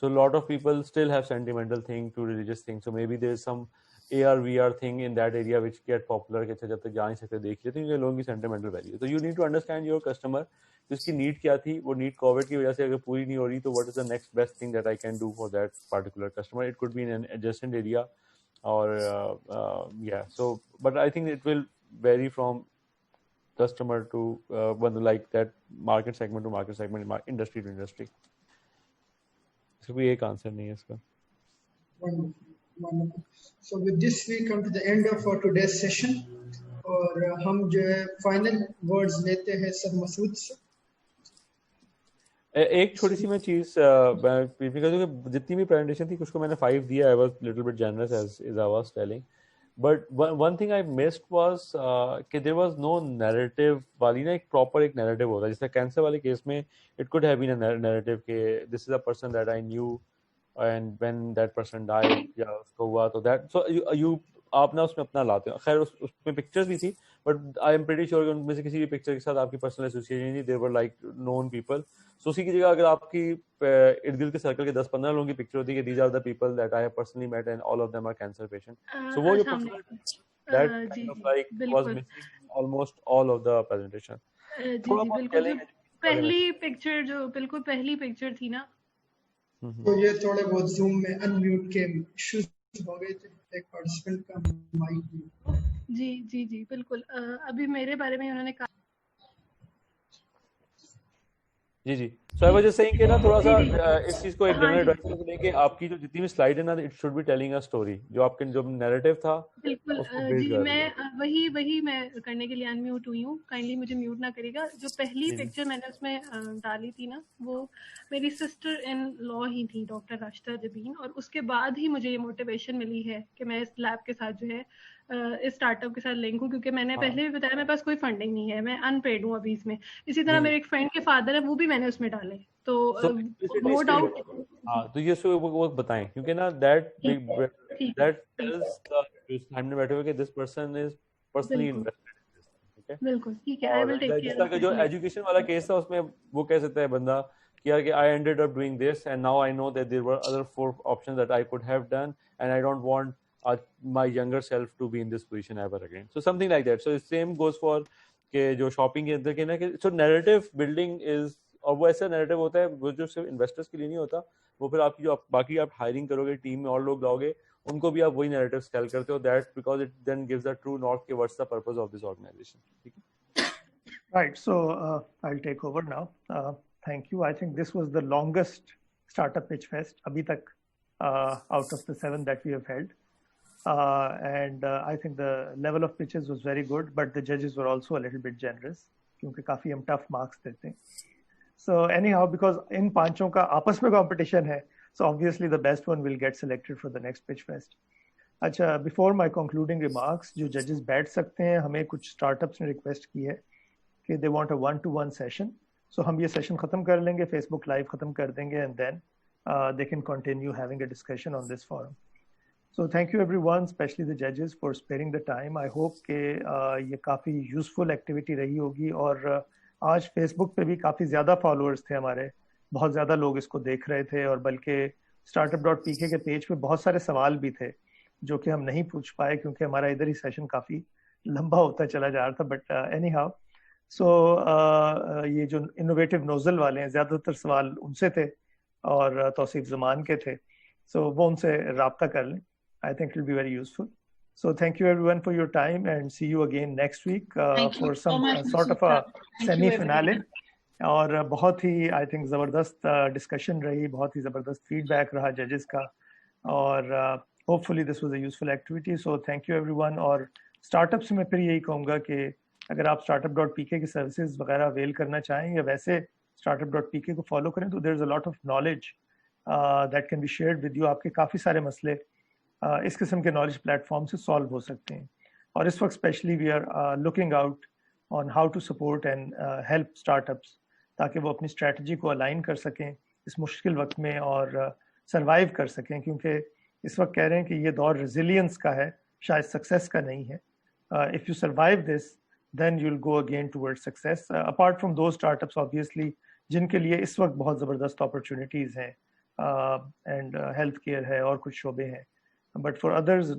so lot of people still have sentimental thing to religious things, so maybe there is some AR VR thing in that area which get popular کہ جب تک جا نہیں سکتے دیکھ لیتے ہیں لوگوں کی sentimental value. So you need to understand your customer, جس کی نیڈ کیا تھی, وہ نیڈ کووڈ کی وجہ سے اگر پوری نہیں ہو رہی تو what is the next best thing that I can do for that particular customer. It could be in an adjacent area or yeah. So but I think it will vary from customer to like that market segment to market segment, industry to industry. اس کا کوئی ایک answer نہیں ہے اس کا. So with this we come to the end of our today's session. اور ہم جو ہے فائنل ورڈز لیتے ہیں سر مسعود سے. ایک چھوٹی سی میں چیز کر دوں کہ جتنی بھی پریزنٹیشن تھی کچھ کو میں نے 5 دیا. I was little bit generous as I was telling. But one thing I missed was کہ there was no narrative والی نا, ایک proper ایک narrative ہوتا ہے. جس طرح کینسر والے کیس میں it could have been a narrative کہ this is a person that I knew and when that person died یا اس کو ہوا تو that so you آپ نا اس میں اپنا لاتے ہو. خیر اس میں پکچرز بھی تھی but I am pretty sure کہ ان میں سے کسی بھی پکچر کے ساتھ آپ کی پرسنل ایسوسیشن نہیں. they were like known people. So اسی کی جگہ اگر آپ کی ارد گرد کے سرکل کے 10-15 لوگوں کی پکچر ہوتی ہے کہ these are the people that I have personally met and all of them are cancer patients. So وہ جو that kind of like was missing almost all of the presentation. پہلی پکچر جو بالکل پہلی پکچر تھی نا, تو یہ تھوڑے بہت زوم میں ان میوٹ کے ایشوز ہو گئے تھے. ایک پارٹیسپینٹ کا مائک جی بالکل. ابھی میرے بارے میں انہوں نے کہا جی سو آئی واز جسٹ سیئنگ کہ نا تھوڑا سا اس چیز کو ایک جنرل ایڈوائس دیں کہ آپ کی جو جتنی بھی سلائڈ ہے نا it should be telling a story. جو آپ کے جو نیریٹو تھا بالکل. جی میں وہی میں کرنے کے لیے ان میوٹ ہوئی ہوں. کائنڈلی مجھے میوٹ نہ کرے گا. جو پہلی پکچر میں نے اس میں ڈالی تھی نا وہ میری سسٹر ان لا ہی تھی, ڈاکٹر راشدہ جبین. اور اس کے بعد ہی مجھے یہ موٹیویشن ملی ہے کہ میں اس لیب کے ساتھ جو ہے اس اسٹارٹ اپ کے ساتھ لنک ہوں, کیونکہ میں نے پہلے بھی بتایا میرے پاس کوئی فنڈنگ نہیں ہے, میں ان پیڈ ہوں ابھی اس میں. اسی طرح میرے ایک فرینڈ کے فادر ہیں, وہ بھی میں نے اس میں ڈالے. تو نو ڈاؤٹ تو یہ وہ بتائیں کیونکہ نا that tells the سامنے بیٹھے ہوئے کہ this person is personally invested. بالکل ٹھیک ہے. I will take care. جس طرح کا جو ایجوکیشن والا کیس تھا اس میں وہ کہہ سکتا ہے بندہ کہ یار کہ I ended up doing this and now I know that there were other 4 options that I could have done and I don't want my younger self to be in this position ever again. So something like that. So the same goes for کہ جو shopping کے اندر کے نا کہ so narrative building is, اور وہ ایسا narrative ہوتا ہے وہ جو صرف انویسٹرس کے لیے نہیں ہوتا, وہ پھر آپ کی جو باقی آپ ہائرنگ کرو گے ٹیم میں اور لوگ لاؤ گے ان کو بھی آپ وہی نیریٹو سیل کرتے ہو. That because it then gives a true north کہ what's the purpose of this organisation. ٹھیک ہے right. So I will take over now. Thank you. I think this was the longest startup pitch fest ابھی تک out of the 7 that we have held. And I think the level of pitches was very good, but the judges were also a little bit generous کیونکہ کافی ہم tough marks دیتے ہیں. So anyhow, because ان پانچوں کا آپس میں competition ہے, so obviously the best one will get selected for the next pitch fest. اچھا, before my concluding remarks, جو judges بیٹھ سکتے ہیں, ہمیں کچھ اسٹارٹ اپس نے ریکویسٹ کی ہے کہ they want a 1-to-1 session. So ہم یہ سیشن ختم کر لیں گے, فیس بک لائیو ختم کر دیں گے, and then they can continue having a discussion on this forum. So thank you everyone, especially the judges, for sparing the time. I hope کہ یہ کافی یوزفل ایکٹیویٹی رہی ہوگی. اور آج فیس بک پہ بھی کافی زیادہ فالوورس تھے ہمارے, بہت زیادہ لوگ اس کو دیکھ رہے تھے, اور بلکہ startup.pk کے پیج پہ بہت سارے سوال بھی تھے جو کہ ہم نہیں پوچھ پائے کیونکہ ہمارا ادھر ہی سیشن کافی لمبا ہوتا چلا جا رہا تھا. بٹ اینی ہاؤ, سو یہ جو انوویٹو نوزل والے ہیں زیادہ تر سوال ان سے تھے اور توصیف زمان کے تھے, سو وہ ان سے رابطہ کر لیں. I think it will be very useful. So thank you everyone for your time and see you again next week for some sort of a semi-finale. اور بہت ہی I think زبردست discussion رہی, بہت ہی زبردست feedback رہا judges کا, اور hopefully this was a useful activity. So thank you everyone. اور startup سے میں پھر یہی کہوں گا کہ اگر آپ startup.pk کی services وغیرہ avail کرنا چاہیں یا ویسے startup.pk کو follow کریں تو there's a lot of knowledge that can be shared with you. آپ کے کافی سارے مسئلے اس قسم کے نالج پلیٹ فارم سے سالو ہو سکتے ہیں. اور اس وقت especially we are looking out on how to support and help startups تاکہ وہ اپنی اسٹریٹجی کو الائن کر سکیں اس مشکل وقت میں اور سروائیو کر سکیں, کیونکہ اس وقت کہہ رہے ہیں کہ یہ دور ریزیلینس کا ہے, شاید سکسیس کا نہیں ہے. If you survive this then you will go again toward success, apart from those startups obviously جن کے لیے اس وقت بہت زبردست اپرچونیٹیز ہیں, اینڈ ہیلتھ کیئر ہے اور کچھ شعبے ہیں. but for others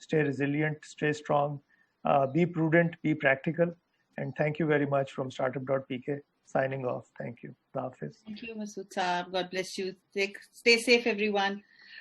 stay resilient, stay strong, be prudent, be practical, and thank you very much from startup.pk. Signing off. Thank you. Hafiz. Thank you, Masood Saab. God bless you. Stay safe, everyone.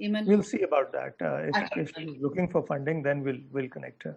Iman. We'll see about that. If she's looking for funding, then we'll connect her.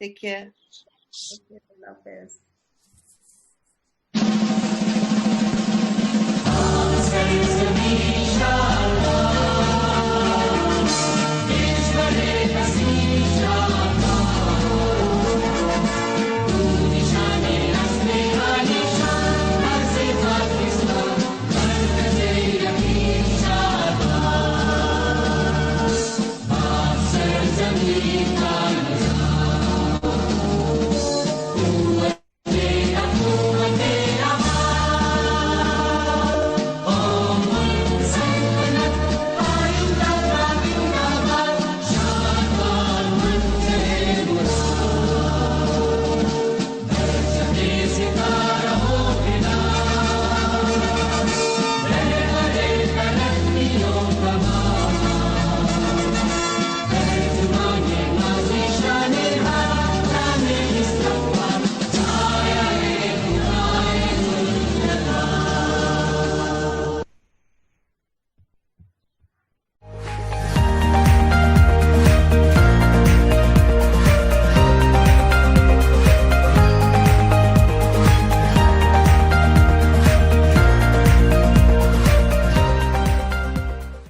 Take care. Okay, Allah Hafiz.